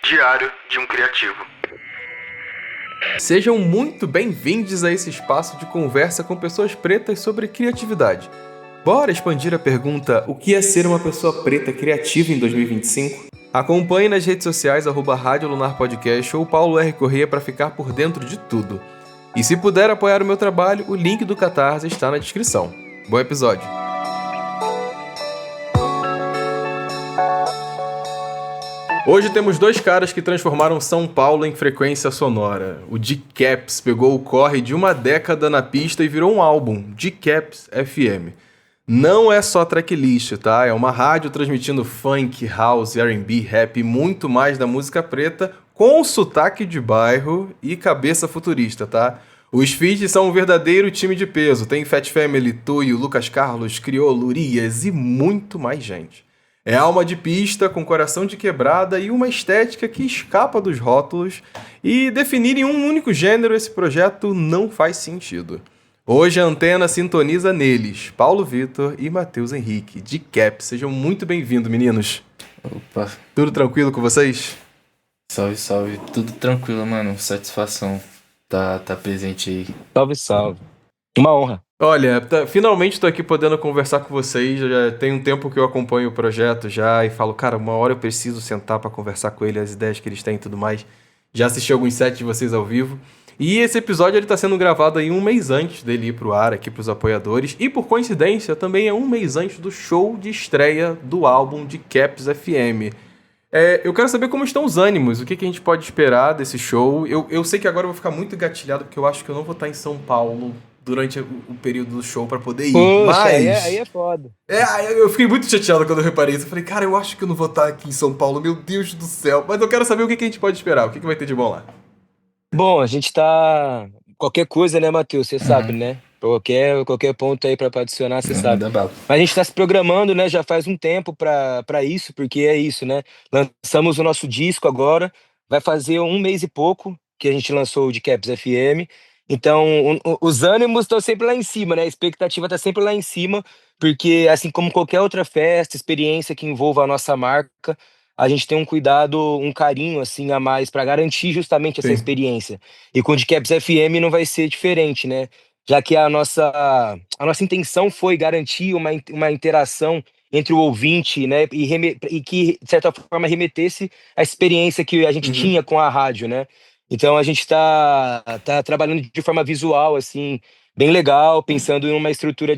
Diário de um Criativo. Sejam muito bem-vindos a esse espaço de conversa com pessoas pretas sobre criatividade. Bora expandir a pergunta: o que é ser uma pessoa preta criativa em 2025? Acompanhe nas redes sociais @Rádio Lunar Podcast ou Paulo R. Corrêa para ficar por dentro de tudo. E se puder apoiar o meu trabalho, o link do Catarse está na descrição. Bom episódio! Hoje temos dois caras que transformaram São Paulo em frequência sonora. O Decaps pegou o corre de uma década na pista e virou um álbum, Decaps FM. Não é só tracklist, tá? É uma rádio transmitindo funk, house, R&B, rap e muito mais da música preta com sotaque de bairro e cabeça futurista, tá? Os feats são um verdadeiro time de peso. Tem Fat Family, Tuyo, Lucas Carlos, Criolo, Urias e muito mais gente. É alma de pista, com coração de quebrada e uma estética que escapa dos rótulos, e definir em um único gênero esse projeto não faz sentido. Hoje a antena sintoniza neles, Paulo Vitor e Matheus Henrique, Decaps. Sejam muito bem-vindos, meninos. Opa, Tudo tranquilo com vocês? salve, salve. Tudo tranquilo, mano. Satisfação tá presente aí. Salve, salve. Uma honra. Olha, finalmente estou aqui podendo conversar com vocês. Já tem um tempo que eu acompanho o projeto já e falo, cara, uma hora eu preciso sentar para conversar com ele, as ideias que eles têm e tudo mais. Já assisti alguns sets de vocês ao vivo. E esse episódio ele tá sendo gravado aí um mês antes dele ir pro ar aqui pros apoiadores. E por coincidência, também é um mês antes do show de estreia do álbum Decaps FM. Eu quero saber como estão os ânimos, o que a gente pode esperar desse show. Eu sei que agora eu vou ficar muito engatilhado, porque eu acho que eu não vou estar em São Paulo durante o período do show pra poder ir. Poxa, Mas aí é foda. eu fiquei muito chateado quando eu reparei isso. Eu falei, cara, eu acho que eu não vou estar aqui em São Paulo, meu Deus do céu. Mas eu quero saber o que a gente pode esperar, o que vai ter de bom lá. Bom, a gente tá. Qualquer coisa, né, Matheus? Você sabe, né? Qualquer ponto aí pra adicionar, você sabe. Manda bala. Mas a gente tá se programando, né? Já faz um tempo pra isso, porque é isso, né? Lançamos o nosso disco agora, vai fazer um mês e pouco que a gente lançou o Decaps FM. Então, os ânimos estão sempre lá em cima, né? A expectativa tá sempre lá em cima, porque assim como qualquer outra festa, experiência que envolva a nossa marca, a gente tem um cuidado, um carinho assim a mais para garantir justamente essa Sim. experiência. E com o Decaps FM não vai ser diferente, né? Já que a nossa intenção foi garantir uma interação entre o ouvinte, né? E que, de certa forma, remetesse à experiência que a gente Uhum. tinha com a rádio, né? Então a gente tá trabalhando de forma visual, assim, bem legal, pensando em uma estrutura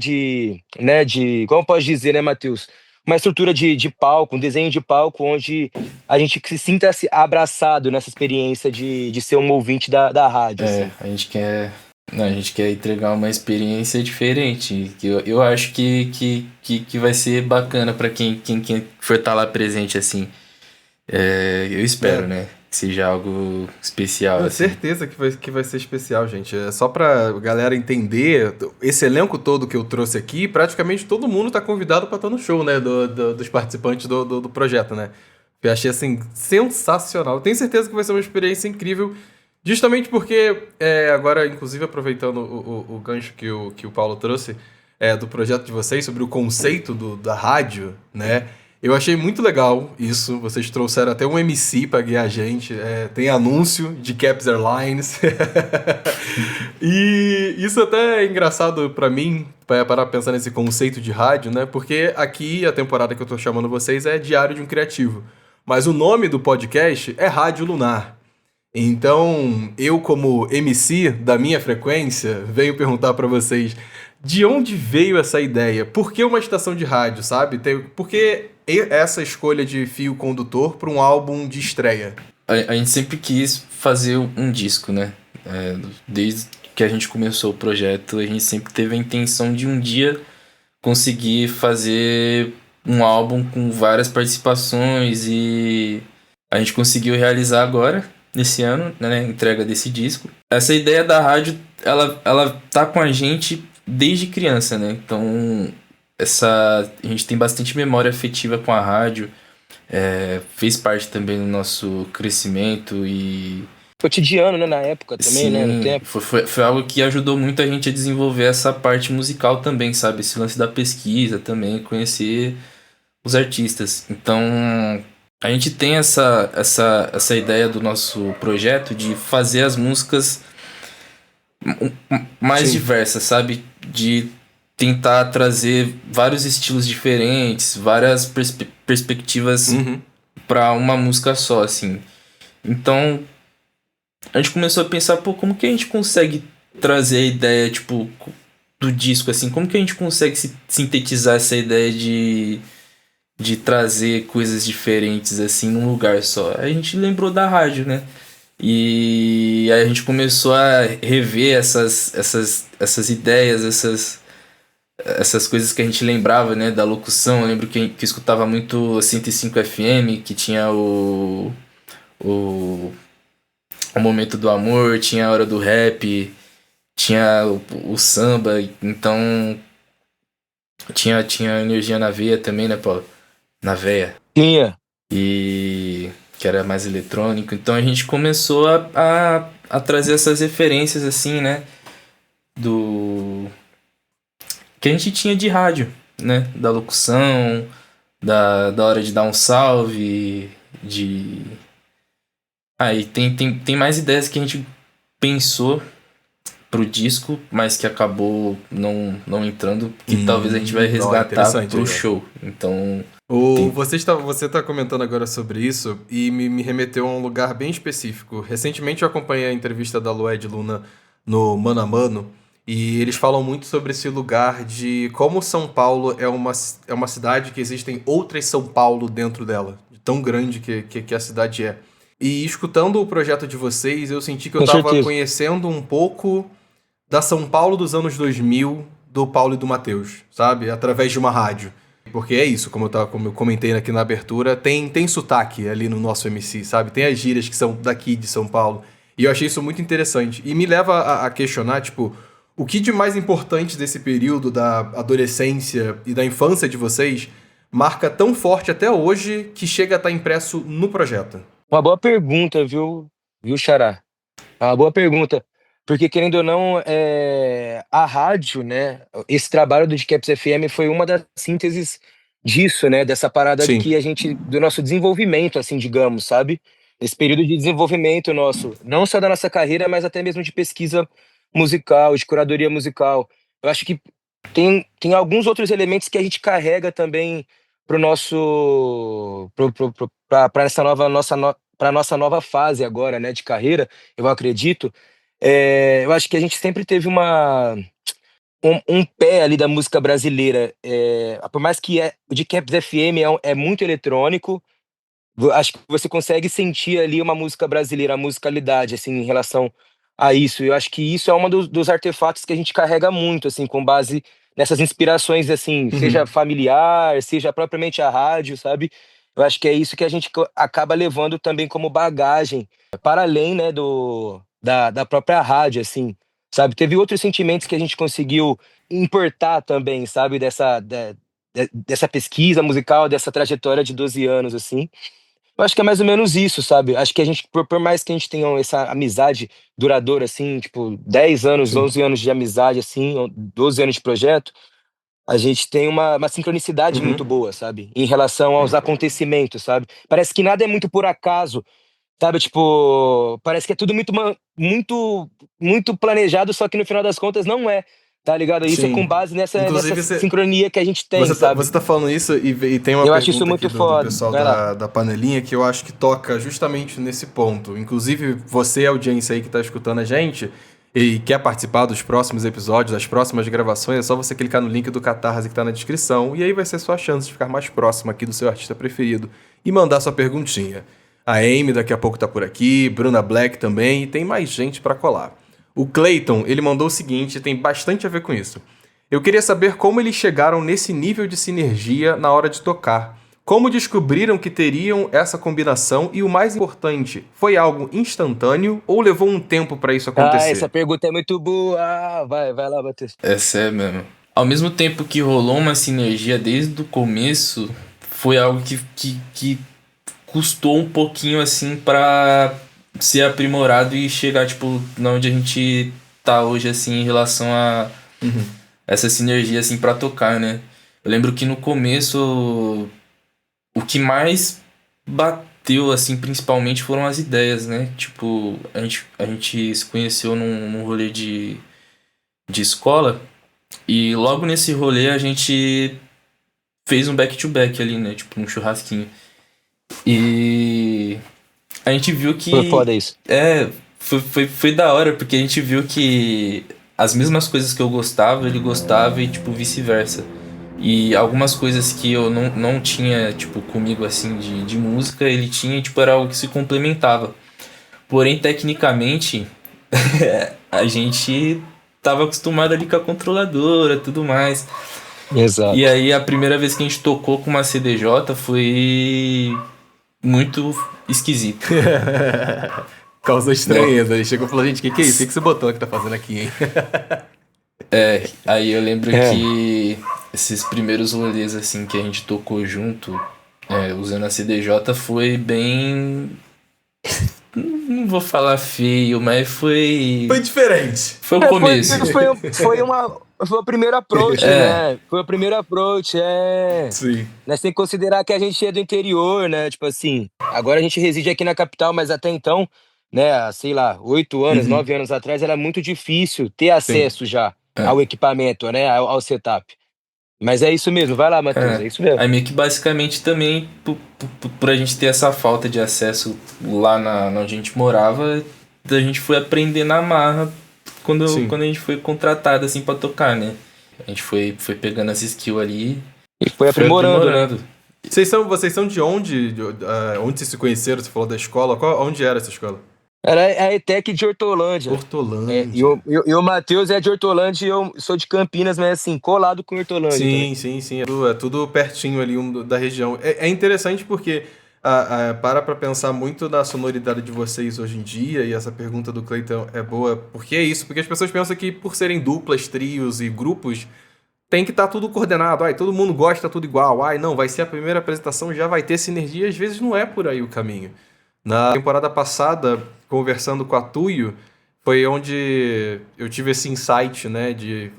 como eu posso dizer, né, Matheus? Uma estrutura de palco, um desenho de palco onde a gente se sinta abraçado nessa experiência de ser um ouvinte da rádio, assim. A gente quer entregar uma experiência diferente. Que eu acho que vai ser bacana pra quem for estar lá presente, assim. Eu espero, né? Que seja algo especial. Com Assim. certeza que vai ser especial, gente. É só pra galera entender, esse elenco todo que eu trouxe aqui, praticamente todo mundo tá convidado pra estar no show, né? Dos participantes do projeto, né? Eu achei, assim, sensacional. Tenho certeza que vai ser uma experiência incrível, justamente porque, agora, inclusive, aproveitando o gancho que o Paulo trouxe, do projeto de vocês, sobre o conceito da rádio, né? Eu achei muito legal isso. Vocês trouxeram até um MC pra guiar a gente. Tem anúncio de Caps Airlines. E isso até é engraçado pra mim, para parar pra pensar nesse conceito de rádio, né? Porque aqui a temporada que eu tô chamando vocês é Diário de um Criativo. Mas o nome do podcast é Rádio Lunar. Então, eu como MC da minha frequência, venho perguntar pra vocês, de onde veio essa ideia? Por que uma estação de rádio, sabe? Por que essa escolha de fio condutor para um álbum de estreia? A gente sempre quis fazer um disco, né? Desde que a gente começou o projeto, a gente sempre teve a intenção de um dia conseguir fazer um álbum com várias participações, e a gente conseguiu realizar agora, nesse ano, né? Entrega desse disco. Essa ideia da rádio, ela tá com a gente desde criança, né? Então, a gente tem bastante memória afetiva com a rádio. Fez parte também do nosso crescimento e... Cotidiano, né, na época também, Sim, né, no tempo. Foi algo que ajudou muito a gente a desenvolver essa parte musical também, sabe? Esse lance da pesquisa também, conhecer os artistas. Então, A gente tem essa ideia do nosso projeto de fazer as músicas mais Sim. diversas, sabe? De tentar trazer vários estilos diferentes, várias perspectivas Uhum. para uma música só, assim. Então, a gente começou a pensar, pô, como que a gente consegue trazer a ideia, tipo, do disco, assim? Como que a gente consegue sintetizar essa ideia de trazer coisas diferentes, assim, num lugar só? Aí a gente lembrou da rádio, né? E aí a gente começou a rever essas ideias, essas coisas que a gente lembrava, né, da locução. Eu lembro que escutava muito 105 FM, que tinha o, o Momento do Amor, tinha a Hora do Rap, tinha o samba, então tinha Energia na Veia também, né, Paulo? Na veia. Tinha. E que era mais eletrônico. Então a gente começou a trazer essas referências, assim, né, do que a gente tinha de rádio, né? Da locução, da hora de dar um salve, de. Aí tem mais ideias que a gente pensou pro disco, mas que acabou não entrando, que talvez a gente vai resgatar interessante pro aí, ó. show. Então, Você tá comentando agora sobre isso e me remeteu a um lugar bem específico. Recentemente eu acompanhei a entrevista da Lued Luna no Mano a Mano e eles falam muito sobre esse lugar de como São Paulo é uma cidade que existem outras São Paulo dentro dela, de tão grande que a cidade é. E escutando o projeto de vocês, eu senti que eu Com tava certeza. conhecendo um pouco da São Paulo dos anos 2000, do Paulo e do Matheus, sabe? Através de uma rádio. Porque é isso, como eu comentei aqui na abertura, tem sotaque ali no nosso MC, sabe? Tem as gírias que são daqui de São Paulo. E eu achei isso muito interessante. E me leva a questionar, tipo, o que de mais importante desse período da adolescência e da infância de vocês marca tão forte até hoje que chega a estar impresso no projeto? Uma boa pergunta, viu, Xará? É uma boa pergunta. Porque, querendo ou não, a rádio, né? Esse trabalho do Caps FM foi uma das sínteses disso, né? Dessa parada Sim. que a gente, do nosso desenvolvimento, assim, digamos, sabe? Esse período de desenvolvimento nosso, não só da nossa carreira, mas até mesmo de pesquisa musical, de curadoria musical. Eu acho que tem alguns outros elementos que a gente carrega também pro nosso, para essa nova, para nossa nova fase agora, né, de carreira, eu acredito. Eu acho que a gente sempre teve um pé ali da música brasileira. Por mais que o de Caps FM é muito eletrônico, acho que você consegue sentir ali uma música brasileira, a musicalidade, assim, em relação a isso. Eu acho que isso é um dos artefatos que a gente carrega muito, assim, com base nessas inspirações, assim, seja Uhum. familiar, seja propriamente a rádio, sabe? Eu acho que é isso que a gente acaba levando também como bagagem, para além, né, da própria rádio, assim, sabe? Teve outros sentimentos que a gente conseguiu importar também, sabe? Dessa pesquisa musical, dessa trajetória de 12 anos, assim. Eu acho que é mais ou menos isso, sabe? Acho que a gente, por mais que a gente tenha essa amizade duradoura, assim, tipo, 10 anos, Sim. 11 anos de amizade, assim, ou 12 anos de projeto, a gente tem uma sincronicidade muito Uhum. boa, sabe? Em relação aos acontecimentos, sabe? Parece que nada é muito por acaso, sabe? Tipo, parece que é tudo muito planejado, só que no final das contas não é, tá ligado? Isso é com Sim. base nessa Inclusive, sincronia que a gente tem, você sabe? tá falando isso e tem uma Eu acho isso pergunta aqui muito do foda. pessoal Vai lá. da panelinha que eu acho que toca justamente nesse ponto. Inclusive, você, audiência aí que tá escutando a gente e quer participar dos próximos episódios, das próximas gravações, é só você clicar no link do Catarse que tá na descrição e aí vai ser sua chance de ficar mais próximo aqui do seu artista preferido e mandar sua perguntinha. A Amy daqui a pouco tá por aqui, Bruna Black também e tem mais gente pra colar. O Clayton, ele mandou o seguinte, tem bastante a ver com isso. Eu queria saber como eles chegaram nesse nível de sinergia na hora de tocar. Como descobriram que teriam essa combinação e o mais importante, foi algo instantâneo ou levou um tempo para isso Ah, essa acontecer? pergunta é muito boa. Ah, vai lá, Matheus. essa é mesmo. Ao mesmo tempo que rolou uma sinergia desde o começo, foi algo que custou um pouquinho assim pra ser aprimorado e chegar, tipo, na onde a gente tá hoje, assim, em relação a Uhum. essa sinergia, assim, pra tocar, né? Eu lembro que no começo, o que mais bateu, assim, principalmente foram as ideias, né? Tipo, a gente se conheceu num rolê de escola e logo nesse rolê a gente fez um back-to-back ali, né? Tipo, um churrasquinho. E a gente viu Foi que... foda isso. Foi da hora, porque a gente viu que as mesmas coisas que eu gostava, ele gostava e, tipo, vice-versa. E algumas coisas que eu não tinha, tipo, comigo, assim, de música, ele tinha, tipo, era algo que se complementava. Porém, tecnicamente, a gente tava acostumado ali com a controladora, tudo mais. E Exato. aí, a primeira vez que a gente tocou com uma CDJ foi muito esquisito, Causou né? estranheza. Ele chegou e falou, gente, o que é isso? O que você botou que tá fazendo aqui, hein? Aí eu lembro É, que esses primeiros rolês, assim, que a gente tocou junto, usando a CDJ, foi bem... Não vou falar feio, mas Foi diferente. foi o foi, começo. foi o primeiro approach, É, né? Foi o primeiro approach, Sim. Nós tem que considerar que a gente é do interior, né? Tipo assim, agora a gente reside aqui na capital, mas até então, né, há, sei lá, 8 anos, uhum, 9 anos atrás, era muito difícil ter Sim. acesso já é, ao equipamento, né? Ao setup. Mas é isso mesmo, vai lá, Matheus, é isso mesmo. Aí meio que basicamente também, por a gente ter essa falta de acesso lá onde a gente morava, a gente foi aprender na marra Sim. quando a gente foi contratado, assim, pra tocar, né? A gente foi pegando as skills ali, E foi foi aprimorando, né? aprimorando. Vocês são de onde? Onde vocês se conheceram? Você falou da escola. Onde era essa escola? Era a ETEC de Hortolândia. E Hortolândia. o Matheus é de Hortolândia e eu sou de Campinas, mas assim, colado com Hortolândia também. Sim, sim, sim. É tudo pertinho ali da região. É interessante porque para pensar muito na sonoridade de vocês hoje em dia, e essa pergunta do Cleiton é boa, porque é isso, porque as pessoas pensam que por serem duplas, trios e grupos, tem que estar tudo coordenado. Ai, todo mundo gosta tudo igual. Ai, não, vai ser a primeira apresentação, já vai ter sinergia. Às vezes não é por aí o caminho. Na temporada passada, conversando com a Tuyo, foi onde eu tive esse insight, né?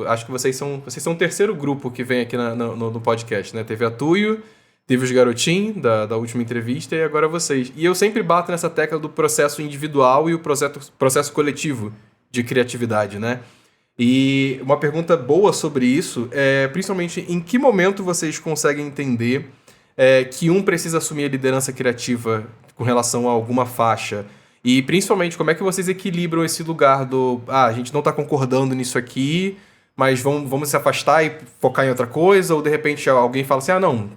Acho que vocês são o terceiro grupo que vem aqui no podcast, né? Teve a Tuyo, teve os Garotinhos da última entrevista e agora vocês. E eu sempre bato nessa tecla do processo individual e o processo coletivo de criatividade, né? E uma pergunta boa sobre isso é, principalmente, em que momento vocês conseguem entender que um precisa assumir a liderança criativa com relação a alguma faixa? E, principalmente, como é que vocês equilibram esse lugar a gente não está concordando nisso aqui, mas vamos se afastar e focar em outra coisa? Ou, de repente, alguém fala assim,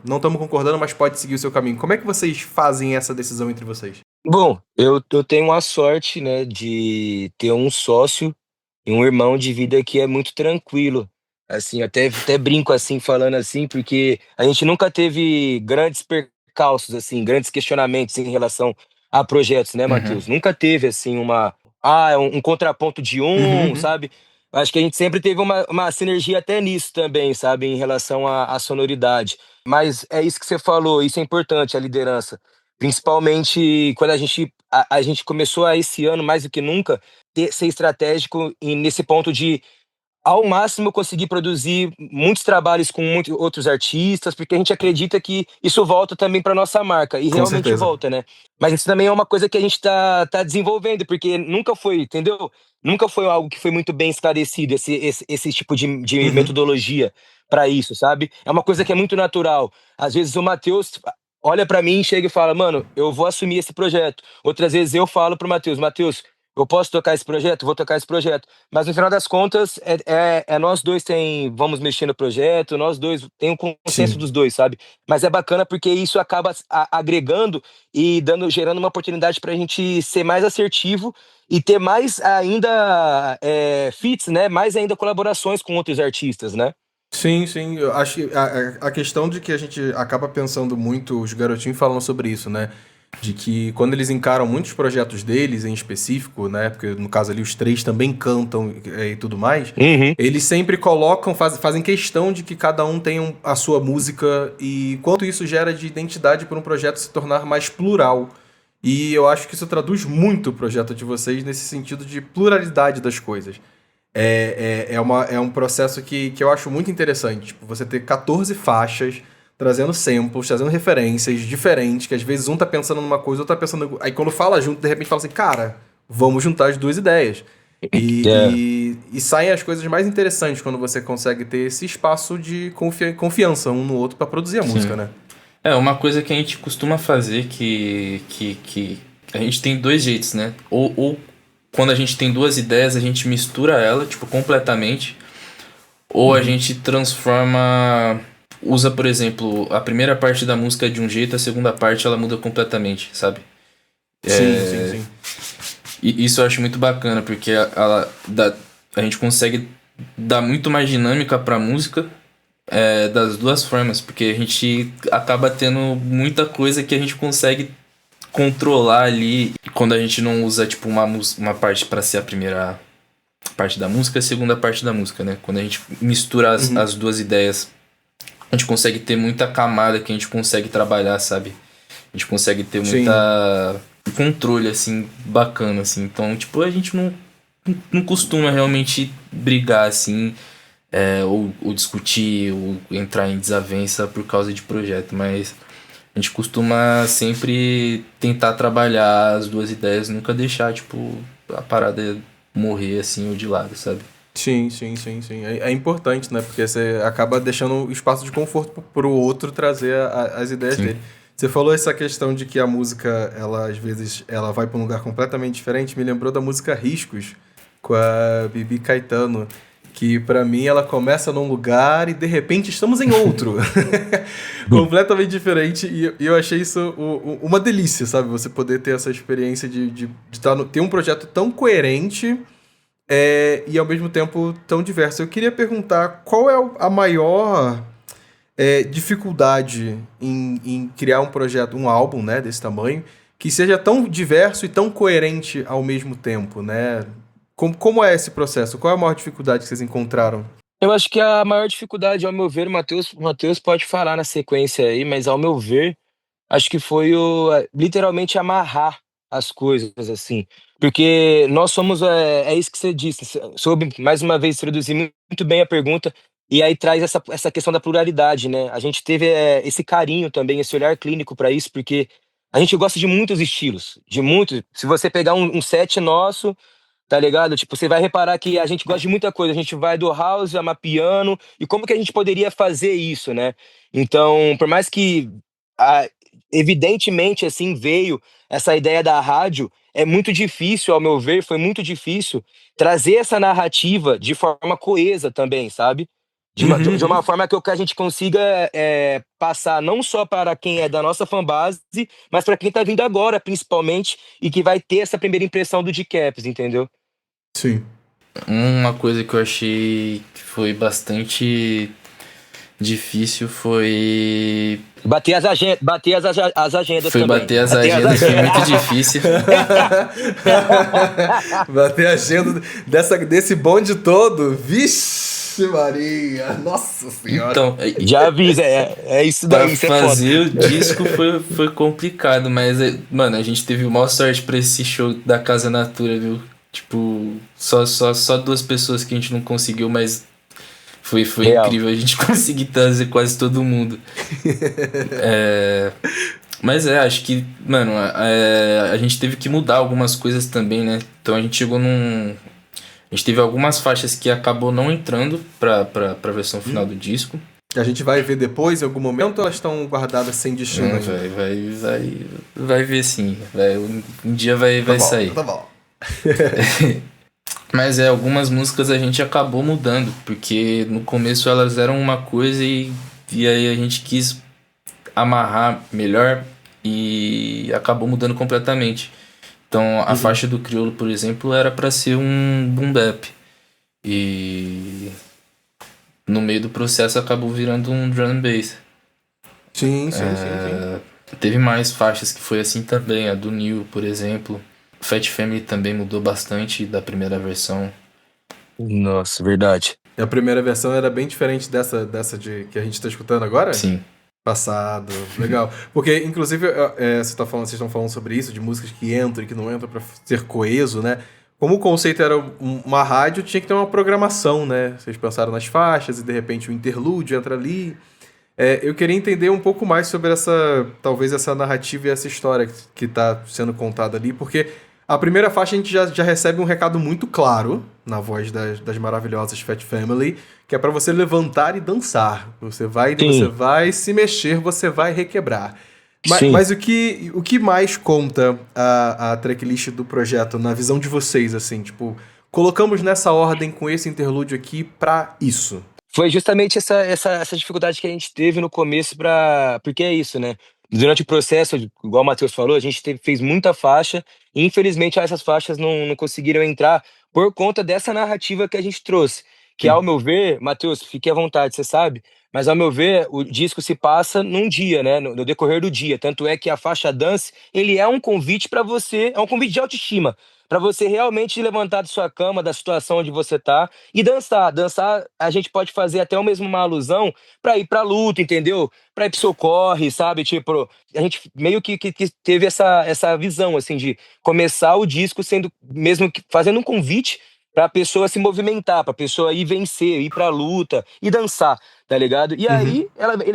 não estamos concordando, mas pode seguir o seu caminho. Como é que vocês fazem essa decisão entre vocês? Bom, eu tenho a sorte, né, de ter um sócio e um irmão de vida que é muito tranquilo. Assim, até brinco assim, falando assim, porque a gente nunca teve grandes percalços, assim, grandes questionamentos em relação a projetos, né, Uhum, Matheus? Nunca teve, assim, um contraponto de Uhum. sabe? Acho que a gente sempre teve uma sinergia até nisso também, sabe? Em relação à sonoridade. Mas é isso que você falou, isso é importante, a liderança. Principalmente quando a gente começou a, esse ano, mais do que nunca, ser estratégico nesse ponto de, ao máximo, conseguir produzir muitos trabalhos com muitos outros artistas, porque a gente acredita que isso volta também para nossa marca, e Com realmente certeza. volta, né? Mas isso também é uma coisa que a gente tá desenvolvendo, porque nunca foi, entendeu? Nunca foi algo que foi muito bem esclarecido, esse tipo de Uhum. metodologia para isso, sabe? É uma coisa que é muito natural. Às vezes o Matheus olha para mim, chega e fala, mano, eu vou assumir esse projeto. Outras vezes eu falo pro Matheus, Matheus, eu posso tocar esse projeto? Vou tocar esse projeto. Mas no final das contas, nós dois vamos mexer no projeto, nós dois tem um consenso Sim. dos dois, sabe? Mas é bacana porque isso acaba agregando e gerando uma oportunidade pra gente ser mais assertivo e ter mais ainda feats, né? Mais ainda colaborações com outros artistas, né? Sim, sim. Eu acho que a questão de que a gente acaba pensando muito, os garotinhos falam sobre isso, né? De que quando eles encaram muitos projetos deles em específico, né? Porque no caso ali os três também cantam e tudo mais, Uhum. eles sempre colocam, fazem questão de que cada um tenha a sua música e quanto isso gera de identidade para um projeto se tornar mais plural. E eu acho que isso traduz muito o projeto de vocês nesse sentido de pluralidade das coisas. É um processo que eu acho muito interessante. Tipo, você ter 14 faixas, trazendo samples, trazendo referências diferentes, que às vezes um tá pensando numa coisa, outro tá pensando... Aí quando fala junto, de repente fala assim, cara, vamos juntar as duas ideias. E saem as coisas mais interessantes quando você consegue ter esse espaço de confiança um no outro pra produzir a música, né? Uma coisa que a gente costuma fazer que a gente tem dois jeitos, né? Ou quando a gente tem duas ideias, a gente mistura ela, tipo, completamente. Ou a gente transforma... Usa, por exemplo, a primeira parte da música de um jeito, a segunda parte ela muda completamente, sabe? Sim. E isso eu acho muito bacana, porque a gente consegue dar muito mais dinâmica pra música das duas formas, porque a gente acaba tendo muita coisa que a gente consegue controlar ali quando a gente não usa tipo uma parte pra ser a primeira parte da música e a segunda parte da música, né? Quando a gente mistura as duas ideias, a gente consegue ter muita camada que a gente consegue trabalhar, sabe? A gente consegue ter muita controle, assim, bacana, assim. Então, tipo, a gente não costuma realmente brigar, assim, ou discutir, ou entrar em desavença por causa de projeto, mas a gente costuma sempre tentar trabalhar as duas ideias, nunca deixar, tipo, a parada morrer, assim, ou de lado, sabe? Sim. É importante, né? Porque você acaba deixando espaço de conforto pro outro trazer as ideias dele. Você falou essa questão de que a música, ela às vezes, ela vai para um lugar completamente diferente. Me lembrou da música Riscos, com a Bibi Caetano, que pra mim ela começa num lugar e de repente estamos em outro. Completamente diferente. E eu achei isso uma delícia, sabe? Você poder ter essa experiência de ter um projeto tão coerente e ao mesmo tempo tão diverso. Eu queria perguntar qual é a maior dificuldade em criar um projeto, um álbum, né, desse tamanho, que seja tão diverso e tão coerente ao mesmo tempo, né? Como é esse processo? Qual é a maior dificuldade que vocês encontraram? Eu acho que a maior dificuldade, ao meu ver, o Matheus pode falar na sequência aí, mas ao meu ver, acho que foi literalmente amarrar as coisas, assim. Porque nós somos, é isso que você disse, soube mais uma vez traduzir muito bem a pergunta, e aí traz essa questão da pluralidade, né? A gente teve esse carinho também, esse olhar clínico para isso, porque a gente gosta de muitos estilos, de muitos. Se você pegar um set nosso, tá ligado? Tipo, você vai reparar que a gente gosta de muita coisa. A gente vai do house, amapiano, e como que a gente poderia fazer isso, né? Então, por mais que ah, evidentemente assim veio essa ideia da rádio, é muito difícil, ao meu ver, foi muito difícil trazer essa narrativa de forma coesa também, sabe? De uma forma que a gente consiga passar não só para quem é da nossa fanbase, mas para quem tá vindo agora, principalmente, e que vai ter essa primeira impressão do Decaps, entendeu? Sim. Uma coisa que eu achei que foi bastante difícil foi... Bater as agendas Foi também. bater as agendas, foi muito difícil. Bater a agenda desse bonde todo. Vixe Maria, nossa senhora. Então, Já avisa, é isso pra daí, isso é foda. fazer o disco foi complicado, mas, mano, a gente teve maior sorte pra esse show da Casa Natura, viu? Tipo, só duas pessoas que a gente não conseguiu, mas foi Real. incrível a gente conseguir trazer quase todo mundo. Mas acho que, mano, a gente teve que mudar algumas coisas também, né? Então a gente chegou A gente teve algumas faixas que acabou não entrando pra versão final do disco. A gente vai ver depois, em algum momento, ou elas estão guardadas sem destino Não, ainda? vai ver sim. Um dia vai Tá bom, sair. Tá bom. Mas algumas músicas a gente acabou mudando, porque no começo elas eram uma coisa e aí a gente quis amarrar melhor e acabou mudando completamente. Então a faixa do Criolo, por exemplo, era pra ser um boom bap. E no meio do processo acabou virando um drum and bass. Sim. Teve mais faixas que foi assim também, a do Neil, por exemplo. Fat Family também mudou bastante da primeira versão. Nossa, verdade. E a primeira versão era bem diferente dessa que a gente tá escutando agora? Sim. Passado, legal. Porque, inclusive, vocês estão falando sobre isso, de músicas que entram e que não entram pra ser coeso, né? Como o conceito era uma rádio, tinha que ter uma programação, né? Vocês pensaram nas faixas e, de repente, o interlúdio entra ali. Eu queria entender um pouco mais sobre talvez essa narrativa e essa história que está sendo contada ali, porque a primeira faixa a gente já recebe um recado muito claro na voz das maravilhosas Fat Family, que é para você levantar e dançar. Você Sim, vai se mexer, você vai requebrar. sim. Mas o que mais conta a tracklist do projeto na visão de vocês, assim, tipo, colocamos nessa ordem com esse interlúdio aqui pra isso. Foi justamente essa dificuldade que a gente teve no começo porque é isso, né? Durante o processo, igual o Matheus falou, a gente fez muita faixa e infelizmente essas faixas não conseguiram entrar por conta dessa narrativa que a gente trouxe. Que ao Sim. meu ver, Matheus, fique à vontade, você sabe, mas ao meu ver, o disco se passa num dia, né? No decorrer do dia. Tanto é que a faixa Dance, ele é um convite para você, é um convite de autoestima, para você realmente levantar da sua cama, da situação onde você tá e dançar. Dançar, a gente pode fazer até mesmo uma alusão para ir pra luta, entendeu? Para ir pro socorre, sabe? Tipo, a gente meio que teve essa visão, assim, de começar o disco sendo, mesmo que fazendo um convite pra pessoa se movimentar, pra pessoa ir vencer, ir pra luta e dançar, tá ligado? E Uhum. aí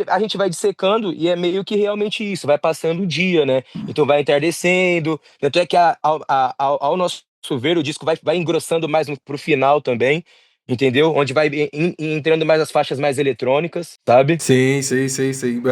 a gente vai dissecando e é meio que realmente isso, vai passando o dia, né? Então vai entardecendo, tanto é que ao nosso ver, o disco vai engrossando mais pro final também, entendeu? Onde vai entrando mais as faixas mais eletrônicas, sabe? Sim, sim, sim, sim.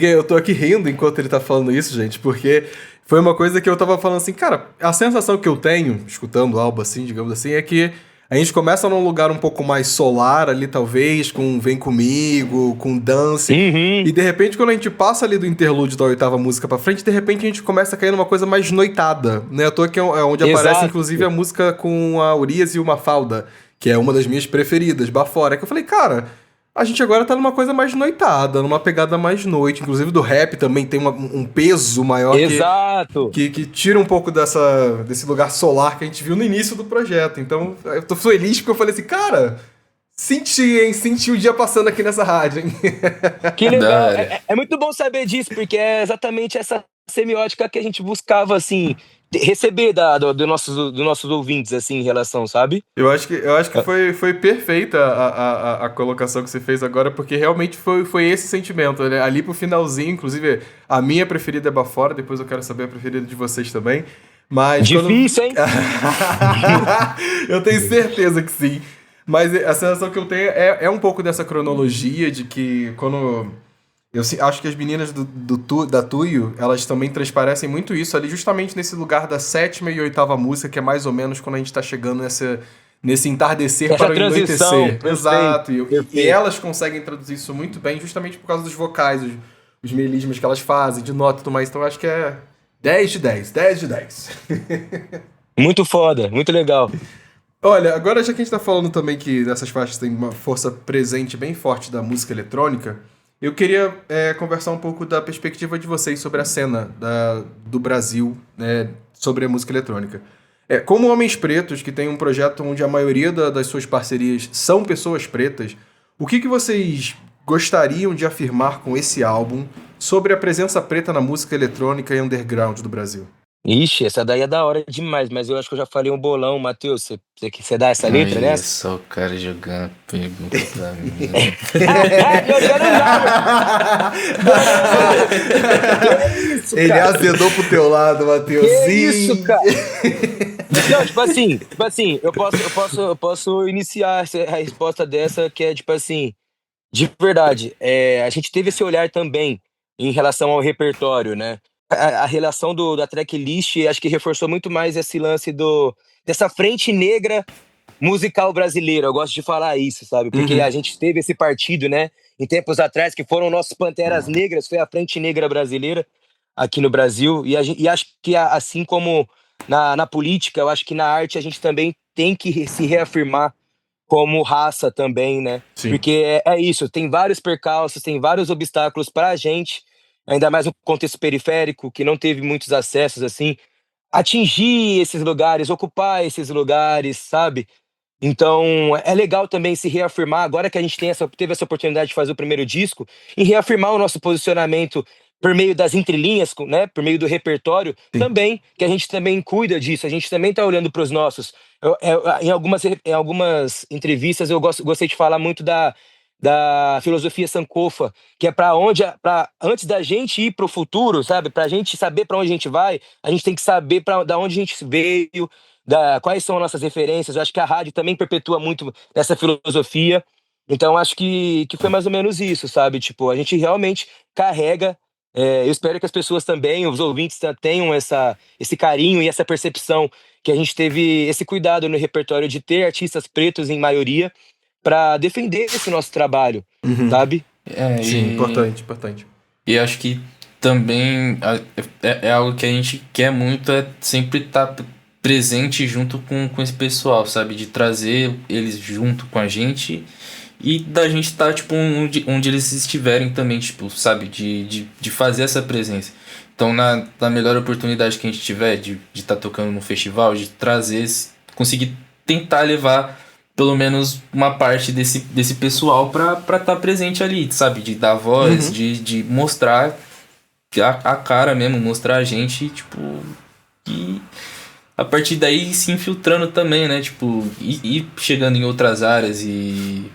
Eu tô aqui rindo enquanto ele tá falando isso, gente, porque foi uma coisa que eu tava falando assim, cara, a sensação que eu tenho, escutando o álbum assim, digamos assim, é que a gente começa num lugar um pouco mais solar ali, talvez, com Vem Comigo, com Dance, Uhum, e de repente quando a gente passa ali do interlúdio da oitava música pra frente, de repente a gente começa a cair numa coisa mais noitada, né? À toa que é onde aparece, exato. inclusive, a música com a Urias e o Mafalda, que é uma das minhas preferidas, Bafora, que eu falei, cara... A gente agora tá numa coisa mais noitada, numa pegada mais noite. Inclusive do rap também tem um peso maior Exato. que tira um pouco desse lugar solar que a gente viu no início do projeto. Então eu tô feliz porque eu falei assim, cara, senti, hein? Senti o dia passando aqui nessa rádio, hein? Que Da legal. hora. É muito bom saber disso, porque é exatamente essa semiótica que a gente buscava, assim, receber dos nossos ouvintes, assim, em relação, sabe? Eu acho que foi perfeita a colocação que você fez agora, porque realmente foi esse sentimento, né? Ali pro finalzinho, inclusive, a minha preferida é Bafora, depois eu quero saber a preferida de vocês também. Mas quando. Difícil, hein? Eu tenho certeza que sim. Mas a sensação que eu tenho é um pouco dessa cronologia de que quando. Acho que as meninas da Tuyo, elas também transparecem muito isso ali, justamente nesse lugar da sétima e oitava música, que é mais ou menos quando a gente tá chegando nesse entardecer Essa para o transição, anoitecer. perfeito, Exato. E perfeito. elas conseguem traduzir isso muito bem, justamente por causa dos vocais, os melismas que elas fazem, de nota e tudo mais. Então eu acho que é 10 de 10, 10 de 10. Muito foda, muito legal. Olha, agora já que a gente tá falando também que nessas faixas tem uma força presente bem forte da música eletrônica, eu queria conversar um pouco da perspectiva de vocês sobre a cena do Brasil, né, sobre a música eletrônica. Como homens pretos, que tem um projeto onde a maioria das suas parcerias são pessoas pretas, o que vocês gostariam de afirmar com esse álbum sobre a presença preta na música eletrônica e underground do Brasil? Ixi, essa daí é da hora demais, mas eu acho que eu já falei um bolão, Matheus. Você dá essa letra Aí é nessa? só o cara jogando pergunta pra mim. Jogando já, que isso, Ele cara? azedou pro teu lado, Que Matheus. isso, Sim! cara? Não, tipo assim, eu posso iniciar a resposta dessa, que é tipo assim, de verdade, a gente teve esse olhar também em relação ao repertório, né? A relação da tracklist, acho que reforçou muito mais esse lance dessa frente negra musical brasileira. Eu gosto de falar isso, sabe? Porque a Uhum. gente teve esse partido, né? Em tempos atrás, que foram nossos Panteras Negras, foi a Frente Negra Brasileira aqui no Brasil. E acho que assim como na política, eu acho que na arte a gente também tem que se reafirmar como raça também, né? Sim. Porque é isso, tem vários percalços, tem vários obstáculos para a gente, ainda mais no contexto periférico, que não teve muitos acessos, assim, atingir esses lugares, ocupar esses lugares, sabe? Então, é legal também se reafirmar, agora que a gente teve essa oportunidade de fazer o primeiro disco, e reafirmar o nosso posicionamento por meio das entrelinhas, né, por meio do repertório, Sim. também, que a gente também cuida disso, a gente também está olhando para os nossos. Em algumas entrevistas eu gostei de falar muito da filosofia Sankofa, que é para onde, para antes da gente ir para o futuro, sabe? Para a gente saber para onde a gente vai, a gente tem que saber da onde a gente veio, quais são as nossas referências. Eu acho que a rádio também perpetua muito essa filosofia. Então, acho que foi mais ou menos isso, sabe? Tipo, a gente realmente carrega. Eu espero que as pessoas também, os ouvintes, tenham esse carinho e essa percepção que a gente teve esse cuidado no repertório de ter artistas pretos em maioria para defender esse nosso trabalho, Uhum. sabe? Sim, importante. E acho que também é algo que a gente quer muito, é sempre estar presente junto com esse pessoal, sabe? De trazer eles junto com a gente e da gente estar, tipo, onde eles estiverem também, tipo, sabe? De fazer essa presença. Então, na melhor oportunidade que a gente tiver de estar tocando no festival, de trazer, conseguir tentar levar pelo menos uma parte desse pessoal pra estar presente ali, sabe? De dar voz, de mostrar a cara mesmo, mostrar a gente, tipo, e a partir daí se infiltrando também, né? Tipo, ir chegando em outras áreas e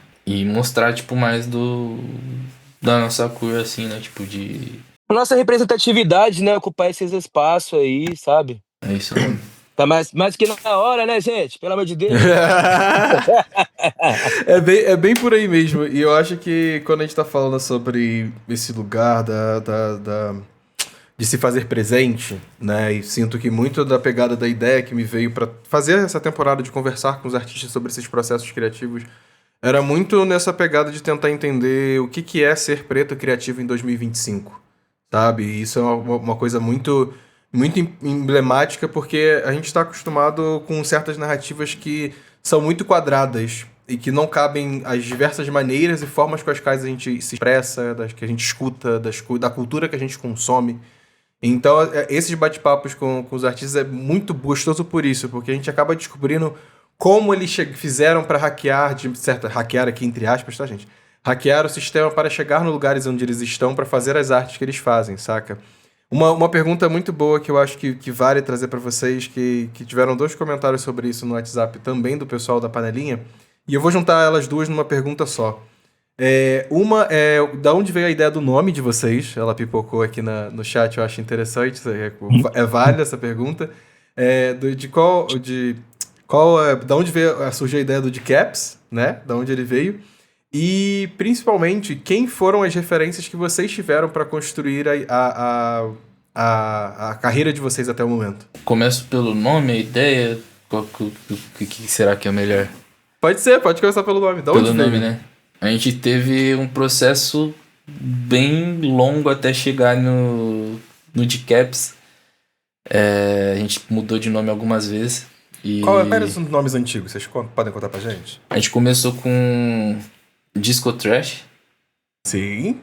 mostrar, tipo, mais da nossa cor, assim, né? Tipo, de... Nossa representatividade, né? Ocupar esses espaços aí, sabe? É isso mesmo. Tá mais que na hora, né, gente? Pelo amor de Deus. É bem por aí mesmo. E eu acho que quando a gente tá falando sobre esse lugar de se fazer presente, né? E sinto que muito da pegada da ideia que me veio pra fazer essa temporada de conversar com os artistas sobre esses processos criativos era muito nessa pegada de tentar entender o que é ser preto criativo em 2025, sabe? E isso é uma coisa muito emblemática porque a gente está acostumado com certas narrativas que são muito quadradas e que não cabem as diversas maneiras e formas com as quais a gente se expressa, das que a gente escuta, da cultura que a gente consome. Então, esses bate-papos com os artistas é muito gostoso por isso, porque a gente acaba descobrindo como eles fizeram para hackear, hackear aqui entre aspas, tá, gente? Hackear o sistema para chegar nos lugares onde eles estão para fazer as artes que eles fazem, saca? Uma pergunta muito boa que eu acho que vale trazer para vocês, que tiveram 2 comentários sobre isso no WhatsApp também do pessoal da panelinha, e eu vou juntar elas duas numa pergunta só. Uma é da onde veio a ideia do nome de vocês? Ela pipocou aqui no chat, eu acho interessante, é válida essa pergunta. Da onde surgiu a ideia do Decaps, né? Da onde ele veio? E, principalmente, quem foram as referências que vocês tiveram para construir a carreira de vocês até o momento? Começo pelo nome, a ideia, o que será que é melhor? Pode ser, pode começar pelo nome. Da onde Pelo veio? nome, né? A gente teve um processo bem longo até chegar no Decaps. A gente mudou de nome algumas vezes. Quais são os nomes antigos? Vocês podem contar pra gente? A gente começou com Disco Trash. Sim.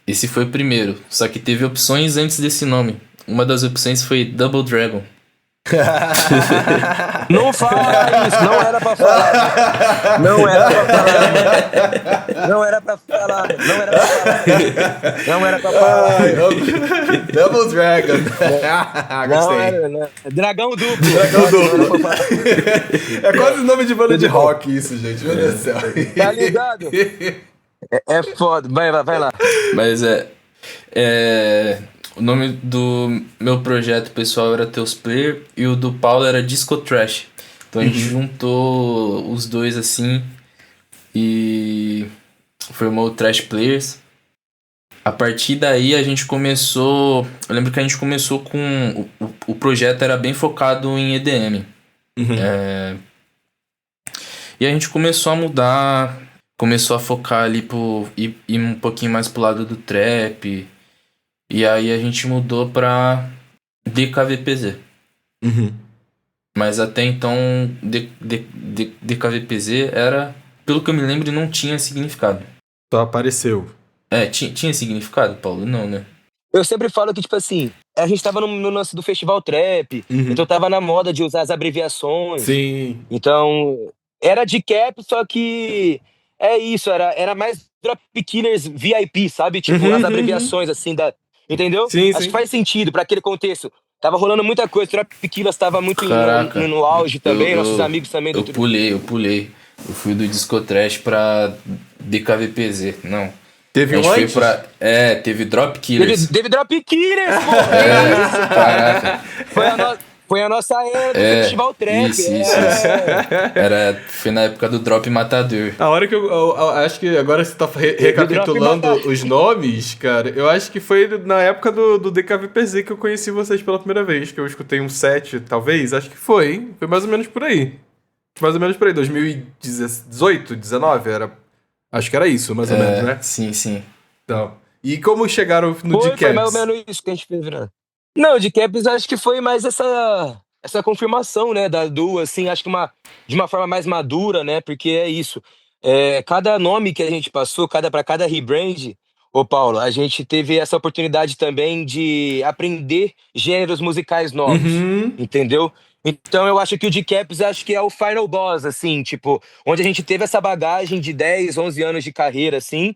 Esse foi o primeiro, só que teve opções antes desse nome. Uma das opções foi Double Dragon. Não fala isso, não era pra falar. Não era pra falar. Não era pra falar. Não era pra falar. Não era pra falar. Double Dragon. Gostei. Não, dragão duplo. Dragão duplo. É quase o nome de banda de rock isso, gente. Meu Deus do céu. Tá ligado? É foda. Vai lá. Mas o nome do meu projeto pessoal era Teus Player e o do Paulo era Disco Trash. Então a gente juntou os dois assim e formou o Trash Players. A partir daí a gente começou... Eu lembro que a gente começou com... O projeto era bem focado em EDM. E a gente começou a mudar, começou a focar ali ir um pouquinho mais pro lado do trap. E aí a gente mudou pra DKVPZ. Mas até então DKVPZ era, pelo que eu me lembro, não tinha significado. Só apareceu. Tinha significado, Paulo? Não, né? Eu sempre falo que, tipo assim, a gente tava no lance do festival trap, então tava na moda de usar as abreviações. Sim. Então, era de cap, só que é isso, era mais Drop Killers VIP, sabe? Tipo, as abreviações, assim, entendeu? Sim, Acho que faz sentido pra aquele contexto. Tava rolando muita coisa, Drop Killers tava muito no auge também, nossos amigos também. Eu pulei. Eu fui do Disco Trash pra DKVPZ, não. Teve A um gente foi antes? teve Drop Killers. Teve Drop Killers, pô! Caraca. Foi a nossa era do É, Festival Trap. isso. Foi na época do Drop Matador. A hora que eu acho que agora você tá recapitulando os nomes, cara, eu acho que foi na época do DKVPZ que eu conheci vocês pela primeira vez, que eu escutei um set, talvez, acho que foi, hein? Foi mais ou menos por aí. Mais ou menos por aí, 2018, 19, era... Acho que era isso, mais ou menos, né? Sim. Então, e como chegaram no Foi Decaps? mais ou menos isso que a gente fez, né? Não, de Caps acho que foi mais essa confirmação, né, da duo, assim, acho que de uma forma mais madura, né, porque é isso. Cada nome que a gente passou, para cada rebrand, ô Paulo, a gente teve essa oportunidade também de aprender gêneros musicais novos, Uhum. entendeu? Então eu acho que o de Caps acho que é o final boss, assim, tipo, onde a gente teve essa bagagem de 10, 11 anos de carreira, assim,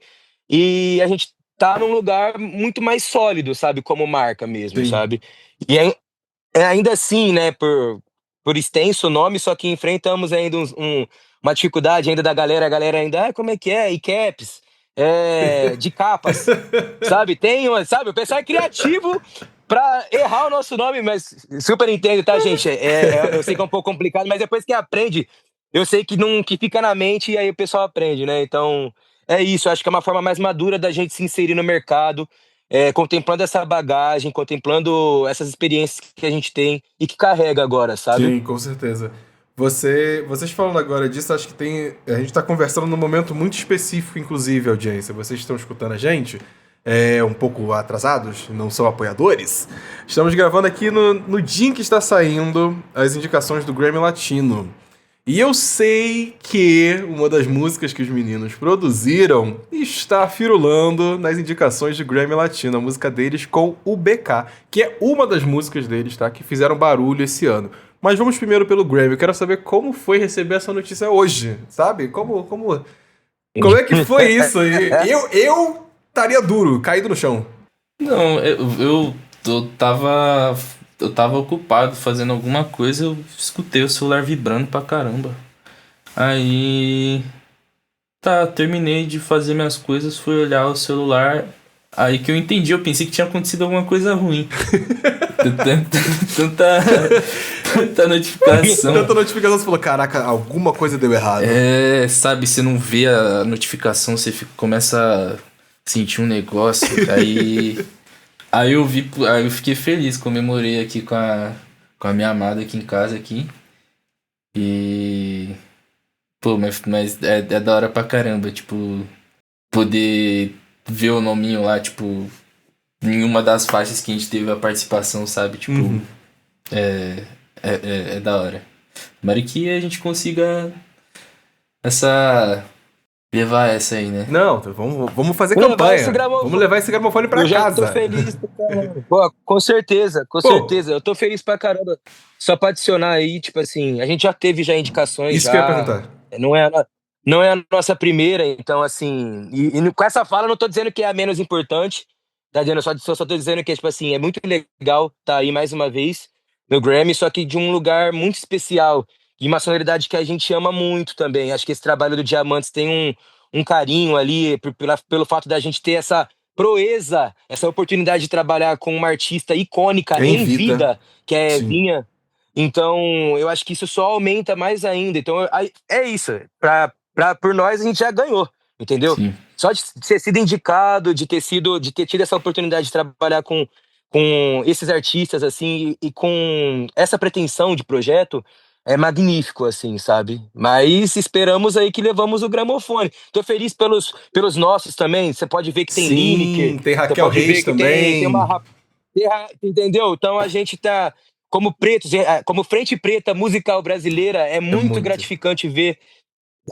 e a gente tá num lugar muito mais sólido, sabe? Como marca mesmo, Sim. sabe? E é ainda assim, né? Por extenso nome, só que enfrentamos ainda uma dificuldade ainda da galera. A galera ainda, como é que é? E-caps, de capas, sabe? Sabe? O pessoal é criativo pra errar o nosso nome, mas super entendo, tá, gente? Eu sei que é um pouco complicado, mas depois que aprende, eu sei que não que fica na mente e aí o pessoal aprende, né? Então, é isso. Acho que é uma forma mais madura da gente se inserir no mercado, contemplando essa bagagem, contemplando essas experiências que a gente tem e que carrega agora, sabe? Sim, com certeza. Vocês falando agora disso, acho que a gente está conversando num momento muito específico, inclusive, audiência. Vocês estão escutando a gente, um pouco atrasados, não são apoiadores. Estamos gravando aqui no dia em que está saindo as indicações do Grammy Latino. E eu sei que uma das músicas que os meninos produziram está firulando nas indicações de Grammy Latino, a música deles com o BK, que é uma das músicas deles, tá? Que fizeram barulho esse ano. Mas vamos primeiro pelo Grammy. Eu quero saber como foi receber essa notícia hoje, sabe? Como é que foi isso? Eu estaria duro, caído no chão. Não, eu tava ocupado fazendo alguma coisa, eu escutei o celular vibrando pra caramba. Aí terminei de fazer minhas coisas, fui olhar o celular, aí que eu entendi, eu pensei que tinha acontecido alguma coisa ruim. Tanta notificação. Tanta notificação, você falou, caraca, alguma coisa deu errado. Sabe, você não vê a notificação, você começa a sentir um negócio, aí eu fiquei feliz, comemorei aqui com a minha amada aqui em casa aqui. E pô, mas é da hora pra caramba, tipo, poder ver o nominho lá, tipo, em uma das faixas que a gente teve a participação, sabe? Tipo, é da hora. Tomara que a gente consiga levar essa aí, né? Não, vamos fazer campanha. Vamos levar esse gramofone pra casa. Eu tô feliz pra caramba. Pô, com certeza. Eu tô feliz pra caramba. Só pra adicionar aí, tipo assim, a gente já teve indicações. Isso que eu ia perguntar. Não é a nossa primeira, então assim... E com essa fala eu não tô dizendo que é a menos importante, tá dizendo? Só tô dizendo que, tipo assim, é muito legal tá aí mais uma vez no Grammy, só que de um lugar muito especial, de uma sonoridade que a gente ama muito também. Acho que esse trabalho do Diamantes tem um carinho ali pelo fato da gente ter essa proeza, essa oportunidade de trabalhar com uma artista icônica em vida, que é Sim. Vinha. Então, eu acho que isso só aumenta mais ainda. Então, é isso. Por nós, a gente já ganhou, entendeu? Sim. Só de ter sido indicado, de ter tido essa oportunidade de trabalhar com esses artistas, assim, e com essa pretensão de projeto, é magnífico, assim, sabe? Mas esperamos aí que levamos o gramofone. Tô feliz pelos nossos também. Você pode ver que tem Lineker. Tem Raquel Reis também. Entendeu? Então a gente tá, como pretos, como frente preta musical brasileira, é muito gratificante ver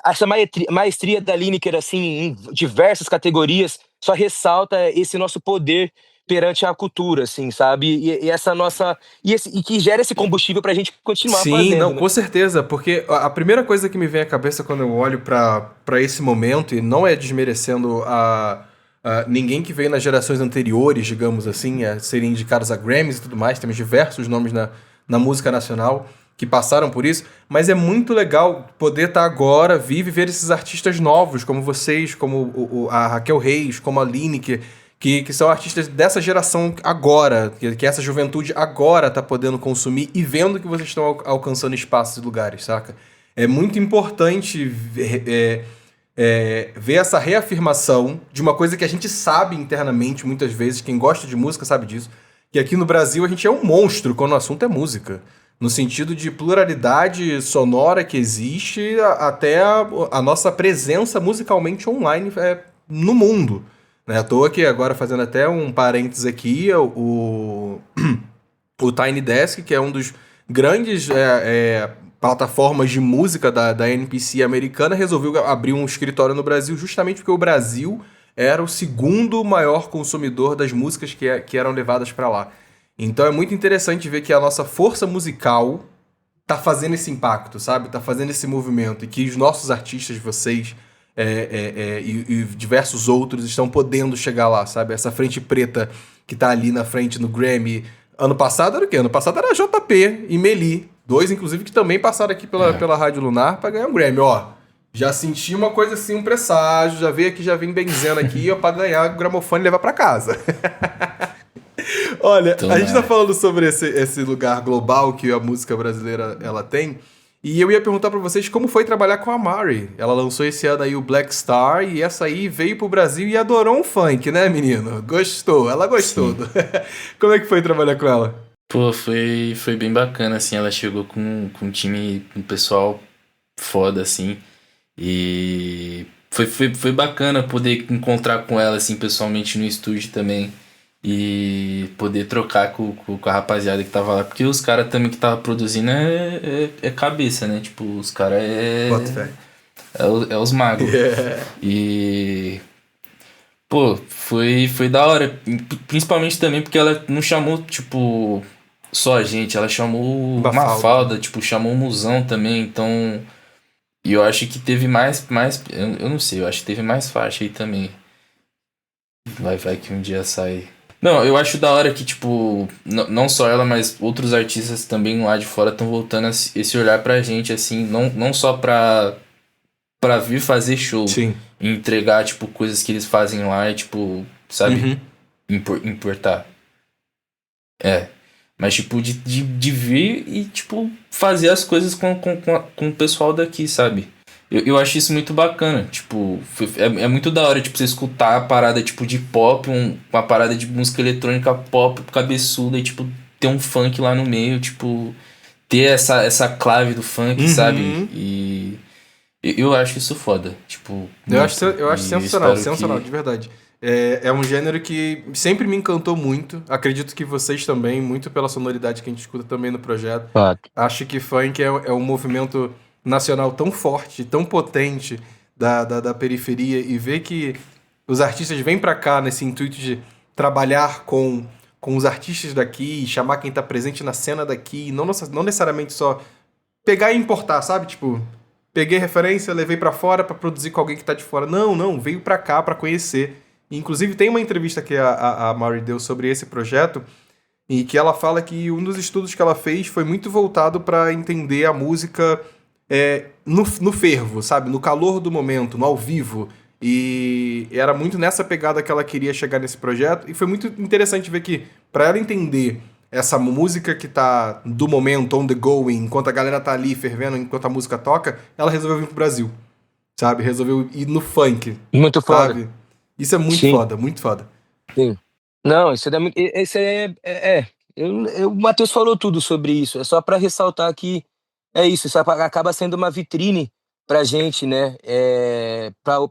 essa maestria da Lineker, assim, em diversas categorias. Só ressalta esse nosso poder perante a cultura, assim, sabe? E essa nossa... E que gera esse combustível pra gente continuar fazendo. Sim, não, né? com certeza, porque a primeira coisa que me vem à cabeça quando eu olho pra esse momento, e não é desmerecendo ninguém que veio nas gerações anteriores, digamos assim, a serem indicados a Grammys e tudo mais, temos diversos nomes na música nacional, que passaram por isso, mas é muito legal poder estar agora, vivo e ver esses artistas novos, como vocês, como a Raquel Reis, como a Lineker, que são artistas dessa geração agora, que essa juventude agora tá podendo consumir e vendo que vocês estão alcançando espaços e lugares, saca? É muito importante ver essa reafirmação de uma coisa que a gente sabe internamente, muitas vezes, quem gosta de música sabe disso, que aqui no Brasil a gente é um monstro quando o assunto é música. No sentido de pluralidade sonora que existe, até a nossa presença musicalmente online no mundo. Não é à toa que agora, fazendo até um parênteses aqui, o Tiny Desk, que é um dos grandes plataformas de música da NPC americana, resolveu abrir um escritório no Brasil justamente porque o Brasil era o segundo maior consumidor das músicas que eram levadas para lá. Então é muito interessante ver que a nossa força musical tá fazendo esse impacto, sabe? Tá fazendo esse movimento. E que os nossos artistas, vocês e diversos outros, estão podendo chegar lá, sabe? Essa frente preta que tá ali na frente no Grammy. Ano passado era o quê? Ano passado era JP e Meli. Dois, inclusive, que também passaram aqui pela Rádio Lunar para ganhar um Grammy. Ó, já senti uma coisa assim, um presságio. Já veio aqui, já vim benzendo aqui, ó, pra ganhar o gramofone e levar para casa. Olha, a gente tá falando sobre esse lugar global que a música brasileira ela tem, e eu ia perguntar pra vocês como foi trabalhar com a Mari. Ela lançou esse ano aí o Black Star, e essa aí veio pro Brasil e adorou um funk, né, menino? Gostou, ela gostou. Como é que foi trabalhar com ela? Pô, foi bem bacana, assim, ela chegou com um time, um pessoal foda, assim, e foi bacana poder encontrar com ela, assim, pessoalmente no estúdio também, e poder trocar com a rapaziada que tava lá, porque os caras também que tava produzindo é cabeça, né? Tipo, os caras Bota fé. é os magos. Yeah. E pô, foi da hora, principalmente também porque ela não chamou, tipo, só a gente, ela chamou Mafalda, tipo, chamou o Musão também, então, e eu acho que teve mais eu não sei, eu acho que teve mais faixa aí também. Vai que um dia sai. Não, eu acho da hora que, tipo, não só ela, mas outros artistas também lá de fora estão voltando esse olhar pra gente, assim, não só pra vir fazer show. Sim. E entregar, tipo, coisas que eles fazem lá e, tipo, sabe, importar. Mas, tipo, de vir e, tipo, fazer as coisas com o pessoal daqui, sabe? Eu acho isso muito bacana, tipo, é muito da hora, tipo, você escutar a parada, tipo, de pop, uma parada de música eletrônica pop, cabeçuda, e, tipo, ter um funk lá no meio, tipo, ter essa clave do funk, sabe? E eu acho isso foda, tipo... Eu acho sensacional, de verdade. É um gênero que sempre me encantou muito, acredito que vocês também, muito pela sonoridade que a gente escuta também no projeto. Acho que funk é um movimento nacional tão forte, tão potente da periferia, e ver que os artistas vêm pra cá nesse intuito de trabalhar com os artistas daqui, chamar quem tá presente na cena daqui, não necessariamente só pegar e importar, sabe? Tipo, peguei referência, levei pra fora pra produzir com alguém que tá de fora. Não, veio pra cá pra conhecer. E, inclusive, tem uma entrevista que a Mari deu sobre esse projeto, e que ela fala que um dos estudos que ela fez foi muito voltado pra entender a música no fervo, sabe? No calor do momento, no ao vivo. E era muito nessa pegada que ela queria chegar nesse projeto. E foi muito interessante ver que, para ela entender essa música que tá do momento, on the going, enquanto a galera tá ali fervendo, enquanto a música toca, ela resolveu vir pro Brasil, sabe? Resolveu ir no funk. Muito foda. Sabe? Isso é muito foda, muito foda. Sim. Não, isso o Matheus falou tudo sobre isso. É só para ressaltar que é isso acaba sendo uma vitrine pra gente, né?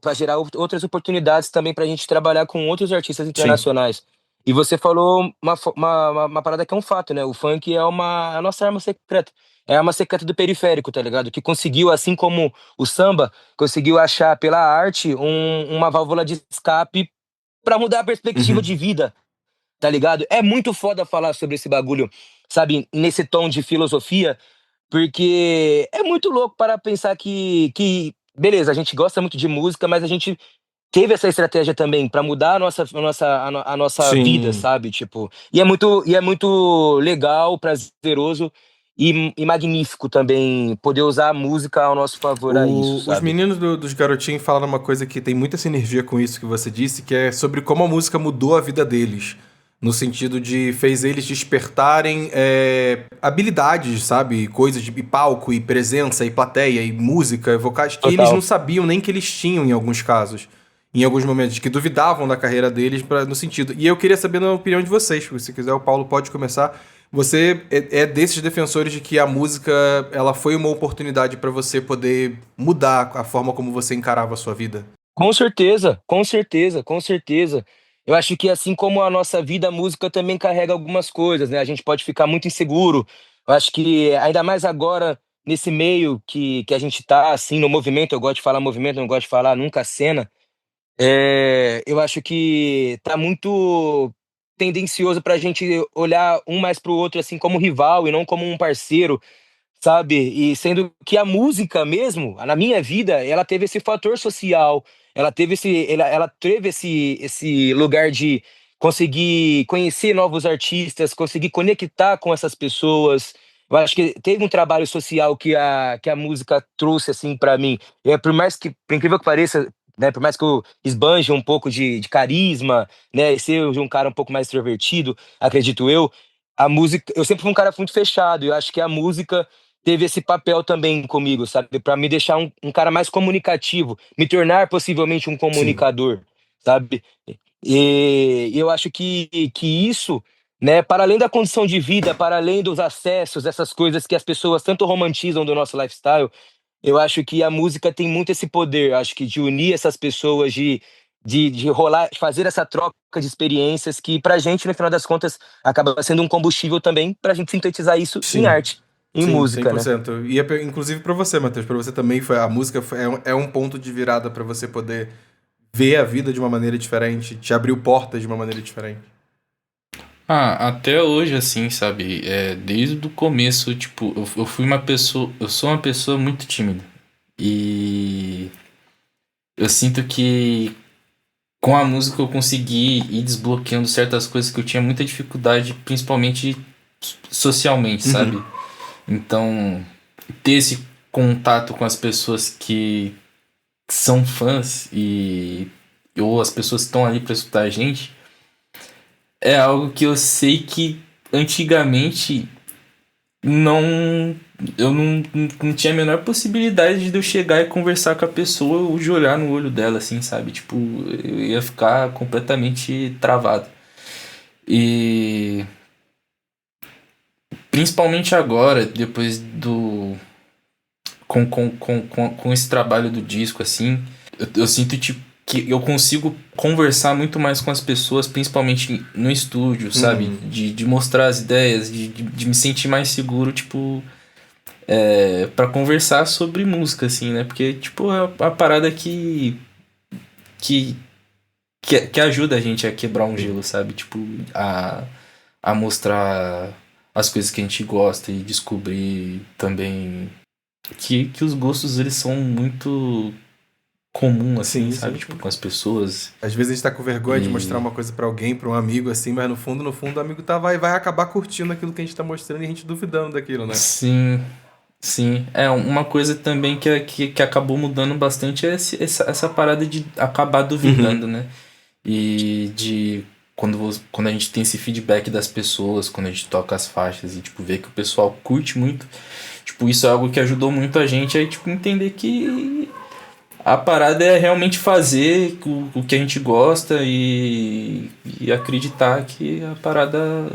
Pra gerar outras oportunidades também pra gente trabalhar com outros artistas internacionais. E você falou uma parada que é um fato, né? O funk é a nossa arma secreta. É a arma secreta do periférico, tá ligado? Que conseguiu, assim como o samba, conseguiu achar pela arte uma válvula de escape pra mudar a perspectiva de vida, tá ligado? É muito foda falar sobre esse bagulho, sabe? Nesse tom de filosofia, porque é muito louco para pensar que beleza, a gente gosta muito de música, mas a gente teve essa estratégia também pra mudar a nossa vida, sabe? Tipo, e é muito legal, prazeroso e magnífico também poder usar a música ao nosso favor a isso, Os sabe? meninos dos Garotinhos falaram uma coisa que tem muita sinergia com isso que você disse, que é sobre como a música mudou a vida deles. No sentido de fez eles despertarem habilidades, sabe? Coisas de palco, e presença, e plateia, e música, e vocais, que eles não Total. sabiam nem que eles tinham em alguns casos. Em alguns momentos, que duvidavam da carreira deles no sentido. E eu queria saber na opinião de vocês, se quiser o Paulo pode começar. Você é desses defensores de que a música ela foi uma oportunidade para você poder mudar a forma como você encarava a sua vida? Com certeza, com certeza, com certeza. Eu acho que assim como a nossa vida, a música também carrega algumas coisas, né? A gente pode ficar muito inseguro. Eu acho que ainda mais agora, nesse meio que a gente tá, assim, no movimento, eu gosto de falar movimento, não gosto de falar nunca cena. Eu acho que tá muito tendencioso pra gente olhar um mais pro outro, assim, como rival e não como um parceiro, sabe? E sendo que a música mesmo, na minha vida, ela teve esse fator social, ela teve esse lugar de conseguir conhecer novos artistas, conseguir conectar com essas pessoas. Eu acho que teve um trabalho social que a música trouxe assim para mim. Por mais que, por incrível que pareça, né, por mais que eu esbanje um pouco de carisma, né, e ser um cara um pouco mais extrovertido, acredito eu, a música, eu sempre fui um cara muito fechado, e eu acho que a música teve esse papel também comigo, sabe? Para me deixar um cara mais comunicativo, me tornar possivelmente um Sim. comunicador, sabe? E eu acho que isso, né, para além da condição de vida, para além dos acessos, essas coisas que as pessoas tanto romantizam do nosso lifestyle, eu acho que a música tem muito esse poder, acho que de unir essas pessoas, de rolar, de fazer essa troca de experiências que pra gente, no final das contas, acaba sendo um combustível também pra gente sintetizar isso em Sim. arte, em Sim, música, né? 100%. E inclusive pra você, Matheus, pra você também foi a música é um ponto de virada pra você poder ver a vida de uma maneira diferente, te abriu portas de uma maneira diferente. Ah, até hoje, assim, sabe? Desde o começo, tipo, eu fui uma pessoa. Eu sou uma pessoa muito tímida. E eu sinto que com a música eu consegui ir desbloqueando certas coisas que eu tinha muita dificuldade, principalmente socialmente, sabe? Uhum. Então, ter esse contato com as pessoas que são fãs ou as pessoas que estão ali pra escutar a gente é algo que eu sei que antigamente não eu não tinha a menor possibilidade de eu chegar e conversar com a pessoa ou de olhar no olho dela assim, sabe? Tipo, eu ia ficar completamente travado. E principalmente agora, depois do com esse trabalho do disco, assim, eu sinto tipo, que eu consigo conversar muito mais com as pessoas, principalmente no estúdio, sabe? Uhum. De mostrar as ideias, de me sentir mais seguro, tipo, para conversar sobre música, assim, né? Porque, tipo, é uma parada que, que ajuda a gente a quebrar um Sim. gelo, sabe? Tipo, a mostrar as coisas que a gente gosta e descobrir também que os gostos eles são muito comum assim, Sim, sabe? sim, Tipo, sim. com as pessoas. Às vezes a gente tá com vergonha de mostrar E uma coisa pra alguém, pra um amigo, assim, mas no fundo, o amigo vai acabar curtindo aquilo que a gente tá mostrando e a gente duvidando daquilo, né? sim, sim. É uma coisa também que acabou mudando bastante é essa parada de acabar Uhum. duvidando, né? E de quando a gente tem esse feedback das pessoas, quando a gente toca as faixas e tipo vê que o pessoal curte muito, tipo, isso é algo que ajudou muito a gente a tipo entender que a parada é realmente fazer o que a gente gosta e acreditar que a parada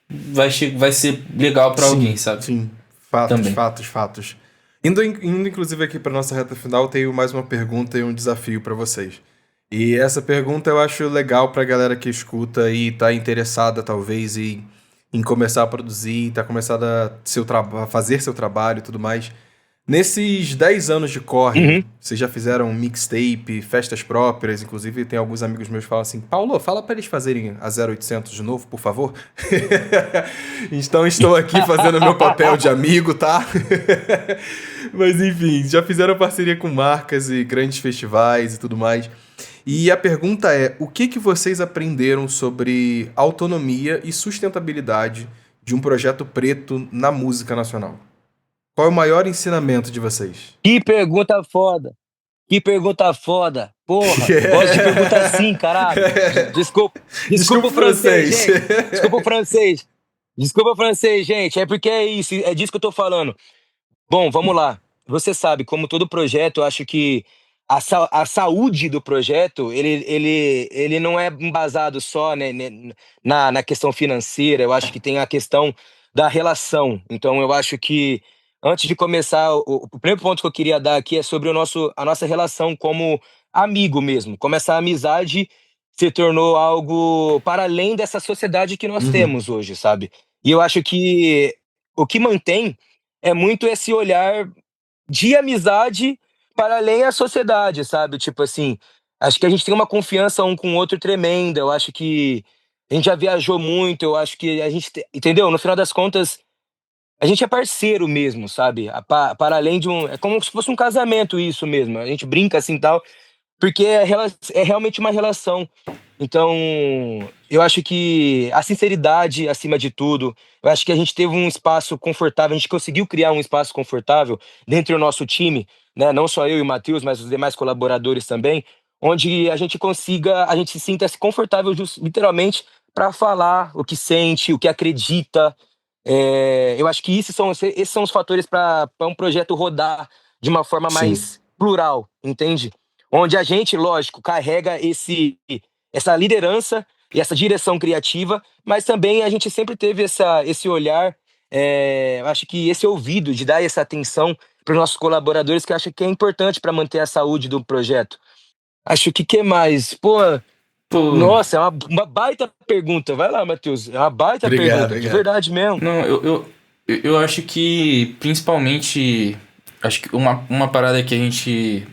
vai ser legal pra alguém, Sim, sabe? sim. Fatos, Também. fatos, fatos. Indo inclusive aqui para nossa reta final, tenho mais uma pergunta e um desafio para vocês. E essa pergunta eu acho legal para a galera que escuta e tá interessada talvez em começar a produzir, tá começada a fazer seu trabalho e tudo mais. Nesses 10 anos de corre, Uhum. vocês já fizeram mixtape, festas próprias, inclusive tem alguns amigos meus que falam assim, Paulo, fala para eles fazerem a 0800 de novo, por favor. Então estou aqui fazendo meu papel de amigo, tá? Mas enfim, já fizeram parceria com marcas e grandes festivais e tudo mais. E a pergunta é, o que que vocês aprenderam sobre autonomia e sustentabilidade de um projeto preto na música nacional? Qual é o maior ensinamento de vocês? Que pergunta foda. Que pergunta foda. Porra, gosto de pergunta assim, caralho. Desculpa, Desculpa desculpa o o francês, francês. gente. Desculpa o francês. Desculpa o francês, gente. É porque é isso, é disso que eu tô falando. Bom, vamos lá. Você sabe, como todo projeto, eu acho que a saúde do projeto, ele não é embasado só, né, na questão financeira. Eu acho que tem a questão da relação. Então, eu acho que, antes de começar, o primeiro ponto que eu queria dar aqui é sobre a nossa relação como amigo mesmo. Como essa amizade se tornou algo para além dessa sociedade que nós Uhum. temos hoje, sabe? E eu acho que o que mantém é muito esse olhar de amizade para além da sociedade, sabe? Tipo assim, acho que a gente tem uma confiança um com o outro tremenda. Eu acho que a gente já viajou muito, eu acho que a gente, entendeu? No final das contas, a gente é parceiro mesmo, sabe? Para além de um, é como se fosse um casamento isso mesmo. A gente brinca assim tal, porque é realmente uma relação. Então, eu acho que a sinceridade acima de tudo, eu acho que a gente teve um espaço confortável, a gente conseguiu criar um espaço confortável dentro do nosso time, né? Não só eu e o Matheus, mas os demais colaboradores também, onde a gente consiga, a gente se sinta confortável literalmente para falar o que sente, o que acredita. Eu acho que esses são os fatores para um projeto rodar de uma forma Sim. mais plural, entende? Onde a gente, lógico, carrega essa liderança e essa direção criativa, mas também a gente sempre teve esse olhar, eu acho que esse ouvido de dar essa atenção para os nossos colaboradores, que eu acho que é importante para manter a saúde do projeto. Acho que mais? Pô, Pô, nossa, é uma baita pergunta. Vai lá, Matheus. É uma baita Obrigado, pergunta, de obrigado. verdade mesmo. não, eu acho que principalmente. Acho que uma parada que a gente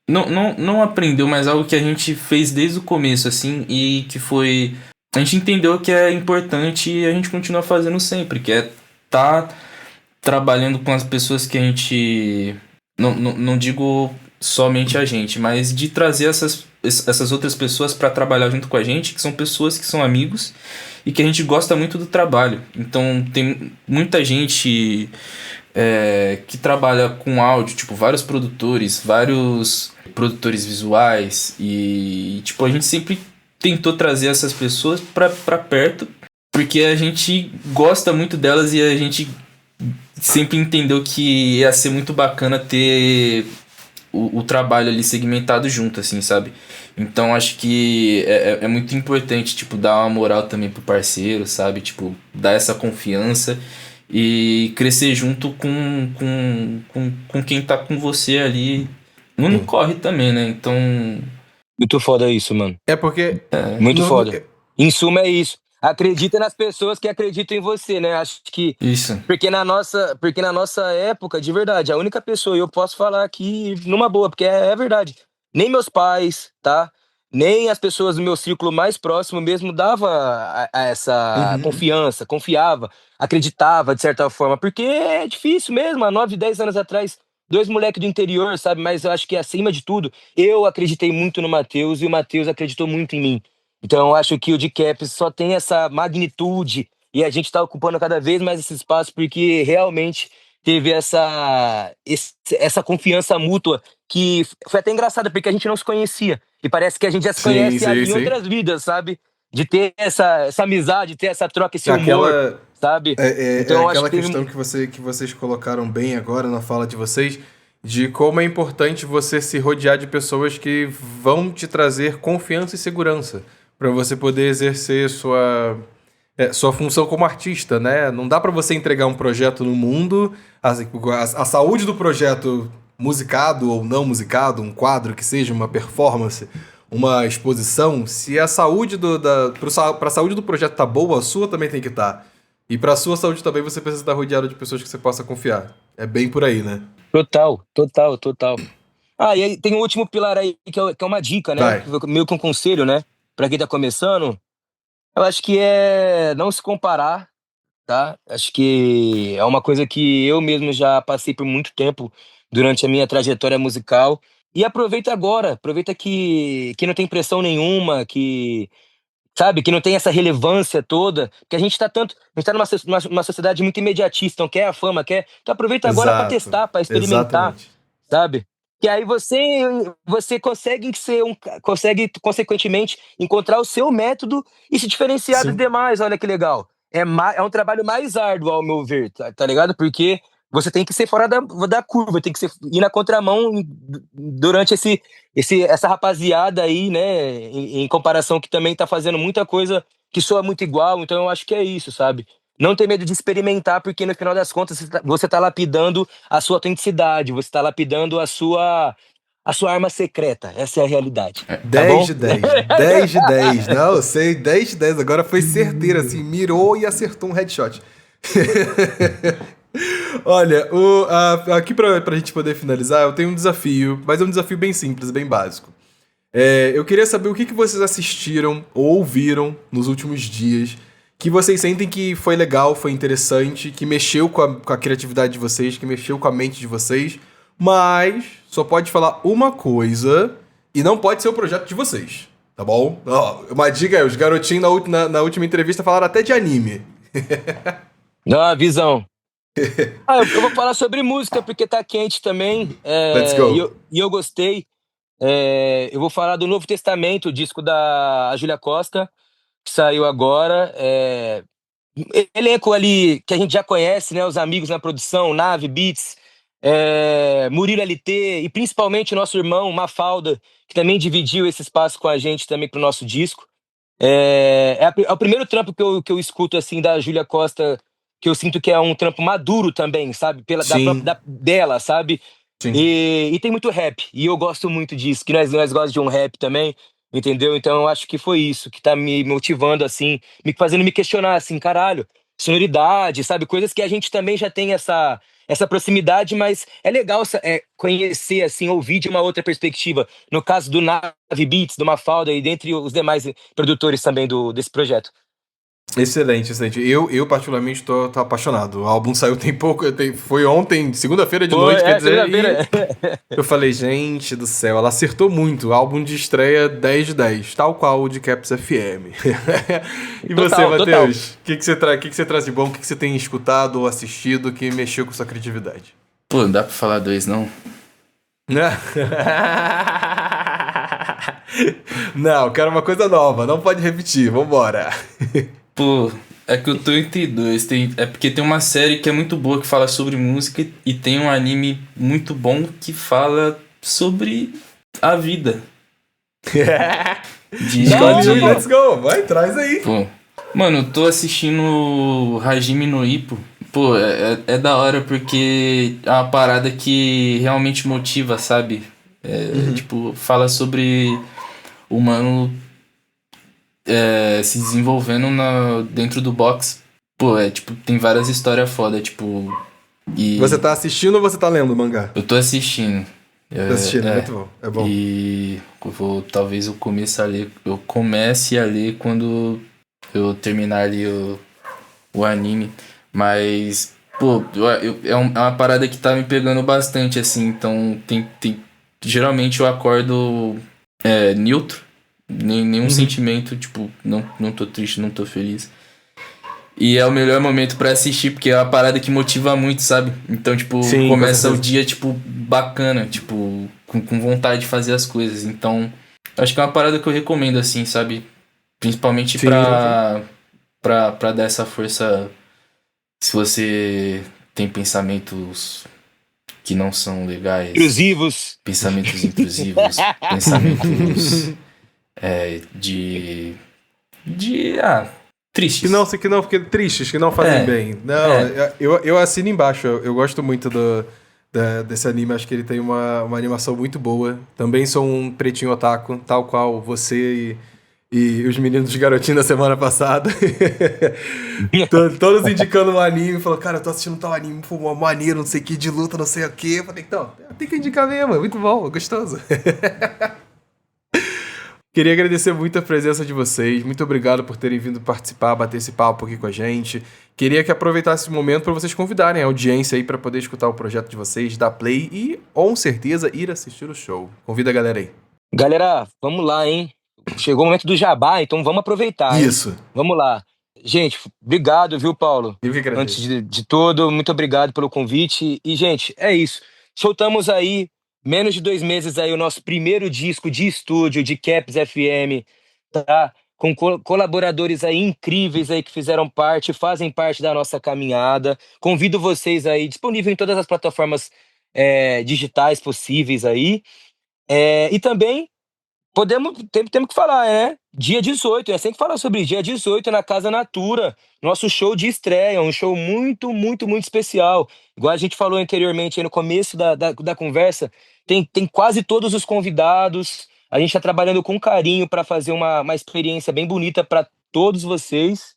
não aprendeu, mas algo que a gente fez desde o começo, assim, e que foi. A gente entendeu que é importante e a gente continua fazendo sempre, que é tá trabalhando com as pessoas que a gente. Não digo somente a gente, mas de trazer essas outras pessoas para trabalhar junto com a gente, que são pessoas que são amigos e que a gente gosta muito do trabalho. Então tem muita gente que trabalha com áudio, tipo, vários produtores visuais, e tipo, a gente sempre tentou trazer essas pessoas pra perto, porque a gente gosta muito delas e a gente sempre entendeu que ia ser muito bacana ter o trabalho ali segmentado junto, assim, sabe? Então acho que é muito importante, tipo, dar uma moral também pro parceiro, sabe? Tipo, dar essa confiança e crescer junto com quem tá com você ali no Sim. corre também, né? Então, Muito foda isso, mano. É porque. Muito no- foda. Em suma, é isso. Acredita nas pessoas que acreditam em você, né? Acho que. isso. Porque na nossa época, de verdade, a única pessoa, e eu posso falar aqui numa boa, porque é verdade. Nem meus pais, tá? Nem as pessoas do meu círculo mais próximo mesmo dava a essa Uhum. confiança, confiava, acreditava de certa forma, porque é difícil mesmo, há 9, 10 anos atrás, dois moleques do interior, sabe? Mas eu acho que acima de tudo, eu acreditei muito no Matheus e o Matheus acreditou muito em mim. Então, eu acho que o Caps só tem essa magnitude e a gente está ocupando cada vez mais esse espaço porque realmente teve essa confiança mútua que foi até engraçada porque a gente não se conhecia e parece que a gente já se Sim, conhece sim, em sim. outras vidas, sabe? De ter essa amizade, ter essa troca, esse humor, Aquela. sabe? É Então, eu acho aquela que teve. questão que vocês colocaram bem agora na fala de vocês, de como é importante você se rodear de pessoas que vão te trazer confiança e segurança para você poder exercer sua função como artista, né? Não dá para você entregar um projeto no mundo, a saúde do projeto musicado ou não musicado, um quadro que seja, uma performance, uma exposição, se a saúde para a saúde do projeto tá boa, a sua também tem que estar. E para sua saúde também você precisa estar rodeado de pessoas que você possa confiar. É bem por aí, né? Total, total, total. Ah, e aí tem um último pilar aí que é uma dica, né? Vai. Meio que um conselho, né? Pra quem tá começando. Eu acho que é não se comparar, tá? Acho que é uma coisa que eu mesmo já passei por muito tempo durante a minha trajetória musical. E aproveita agora, aproveita que não tem pressão nenhuma, que sabe? Que não tem essa relevância toda, porque a gente tá numa sociedade muito imediatista, então quer a fama, quer. Então aproveita agora para Exato. testar, para experimentar, Exatamente. sabe? Que aí você consegue consegue consequentemente encontrar o seu método e se diferenciar dos Sim. demais. Olha que legal. É um trabalho mais árduo, ao meu ver, tá ligado? Porque você tem que ser fora da curva, tem que ir na contramão durante essa rapaziada aí, né? Em comparação que também tá fazendo muita coisa que soa muito igual. Então eu acho que é isso, sabe? Não ter medo de experimentar, porque no final das contas você tá lapidando a sua autenticidade, você tá lapidando a sua arma secreta. Essa é a realidade, tá 10 bom? de 10. 10 de 10. Não, eu sei. 10 de 10. Agora foi certeiro, assim. Mirou e acertou um headshot. Olha, aqui pra gente poder finalizar, eu tenho um desafio, mas é um desafio bem simples, bem básico. Eu queria saber o que vocês assistiram ou ouviram nos últimos dias que vocês sentem que foi legal, foi interessante, que mexeu com a criatividade de vocês, que mexeu com a mente de vocês, mas só pode falar uma coisa e não pode ser o projeto de vocês, tá bom? Ó, uma dica é, os garotinhos na última entrevista falaram até de anime. Dá uma visão. Eu vou falar sobre música, porque tá quente também, Let's e go. eu gostei. Eu vou falar do Novo Testamento, o disco da Júlia Costa, que saiu agora. Elenco ali que a gente já conhece, né? Os amigos na produção, Nave, Beats, Murilo LT e principalmente o nosso irmão Mafalda, que também dividiu esse espaço com a gente também pro nosso disco. É o primeiro trampo que eu escuto assim da Júlia Costa, que eu sinto que é um trampo maduro também, sabe? Sim, Dela, sabe? sim. E tem muito rap, e eu gosto muito disso, que nós gostamos de um rap também, entendeu? Então eu acho que foi isso que tá me motivando, assim, me fazendo me questionar, assim, caralho, sonoridade, sabe? Coisas que a gente também já tem essa proximidade, mas é legal conhecer, assim, ouvir de uma outra perspectiva. No caso do Nave Beats, do Mafalda e dentre os demais produtores também desse projeto. Excelente, excelente. Eu particularmente, tô apaixonado. O álbum saiu tem pouco, foi ontem, segunda-feira de Pô, noite, quer dizer, e segunda-feira. eu falei, gente do céu, ela acertou muito. Álbum de estreia 10 de 10, tal qual o de Caps FM. E você, Total, total. Matheus? O que que você traz de bom? O que que você tem escutado ou assistido que mexeu com sua criatividade? Pô, não dá pra falar dois, não? Não, quero uma coisa nova, não pode repetir, vambora. Pô, é que eu tô entre dois. É porque tem uma série que é muito boa que fala sobre música e tem um anime muito bom que fala sobre a vida. Escolhe aí, De... let's go, vai, traz aí. Pô, mano, eu tô assistindo Hajime no Ippo. Pô, é da hora porque é uma parada que realmente motiva, sabe? Tipo, fala sobre o humano se desenvolvendo dentro do box. Pô, tipo, tem várias histórias foda, tipo. Você E tá assistindo ou você tá lendo o mangá? eu tô assistindo. Tá assistindo, muito bom, é bom. E talvez eu comece a ler quando eu terminar ali o anime. Mas, pô, é uma parada que tá me pegando bastante, assim. Então, geralmente eu acordo neutro. Nenhum sentimento, tipo, não tô triste, não tô feliz. E é o melhor momento pra assistir, porque é uma parada que motiva muito, sabe? Então, tipo, Sim, com começa o certeza. dia, tipo, bacana, tipo, com vontade de fazer as coisas. Então, acho que é uma parada que eu recomendo, assim, sabe? Principalmente Sim, pra dar essa força se você tem pensamentos que não são legais, Intrusivos. pensamentos intrusivos, pensamentos de tristes. que não, porque tristes, que não fazem É, bem. Não, é. eu assino embaixo. Eu gosto muito desse anime. Acho que ele tem uma animação muito boa. Também sou um pretinho otaku, tal qual você e os meninos de garotinho da semana passada. Todos indicando um anime. Falou, cara, eu tô assistindo tal anime, pô, maneiro, não sei o que, de luta, não sei o que. Eu falei, então, tem que indicar mesmo, é muito bom, é gostoso. Queria agradecer muito a presença de vocês. Muito obrigado por terem vindo participar, bater esse papo aqui com a gente. Queria que aproveitasse esse momento para vocês convidarem a audiência aí para poder escutar o projeto de vocês, dar play e, com certeza, ir assistir o show. Convida a galera aí. Galera, vamos lá, hein? chegou o momento do jabá, então vamos aproveitar, hein? Isso. Vamos lá. Gente, obrigado, viu, Paulo? Eu que Antes agradeço. de tudo, muito obrigado pelo convite. E, gente, é isso. Soltamos aí, menos de 2 meses aí, o nosso primeiro disco de estúdio de Caps FM, tá? Com colaboradores aí incríveis aí que fizeram parte, fazem parte da nossa caminhada. Convido vocês aí, disponível em todas as plataformas digitais possíveis aí. E também temos que falar, né? Dia 18, é sempre que falar sobre dia 18 na Casa Natura, nosso show de estreia, um show muito, muito, muito especial. Igual a gente falou anteriormente aí no começo da conversa, tem quase todos os convidados. A gente está trabalhando com carinho para fazer uma experiência bem bonita para todos vocês.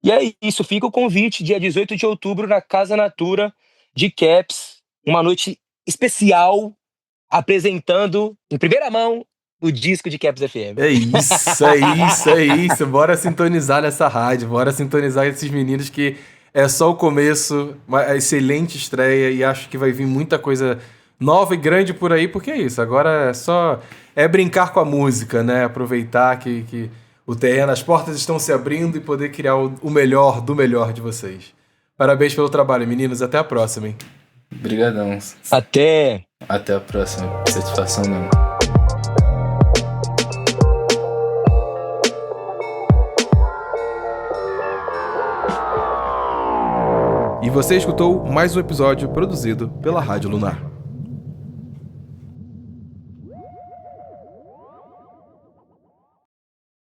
E é isso, fica o convite, dia 18 de outubro, na Casa Natura de Caps, uma noite especial, apresentando em primeira mão o disco de Caps FM. É isso, é isso, é isso. Bora sintonizar nessa rádio, bora sintonizar esses meninos que é só o começo, uma excelente estreia e acho que vai vir muita coisa nova e grande por aí, porque é isso. Agora é brincar com a música, né? Aproveitar que o terreno, as portas estão se abrindo e poder criar o melhor do melhor de vocês. Parabéns pelo trabalho, meninos. Até a próxima, hein? Obrigadão. Até! Até a próxima. Satisfação mesmo. E você escutou mais um episódio produzido pela Rádio Lunar.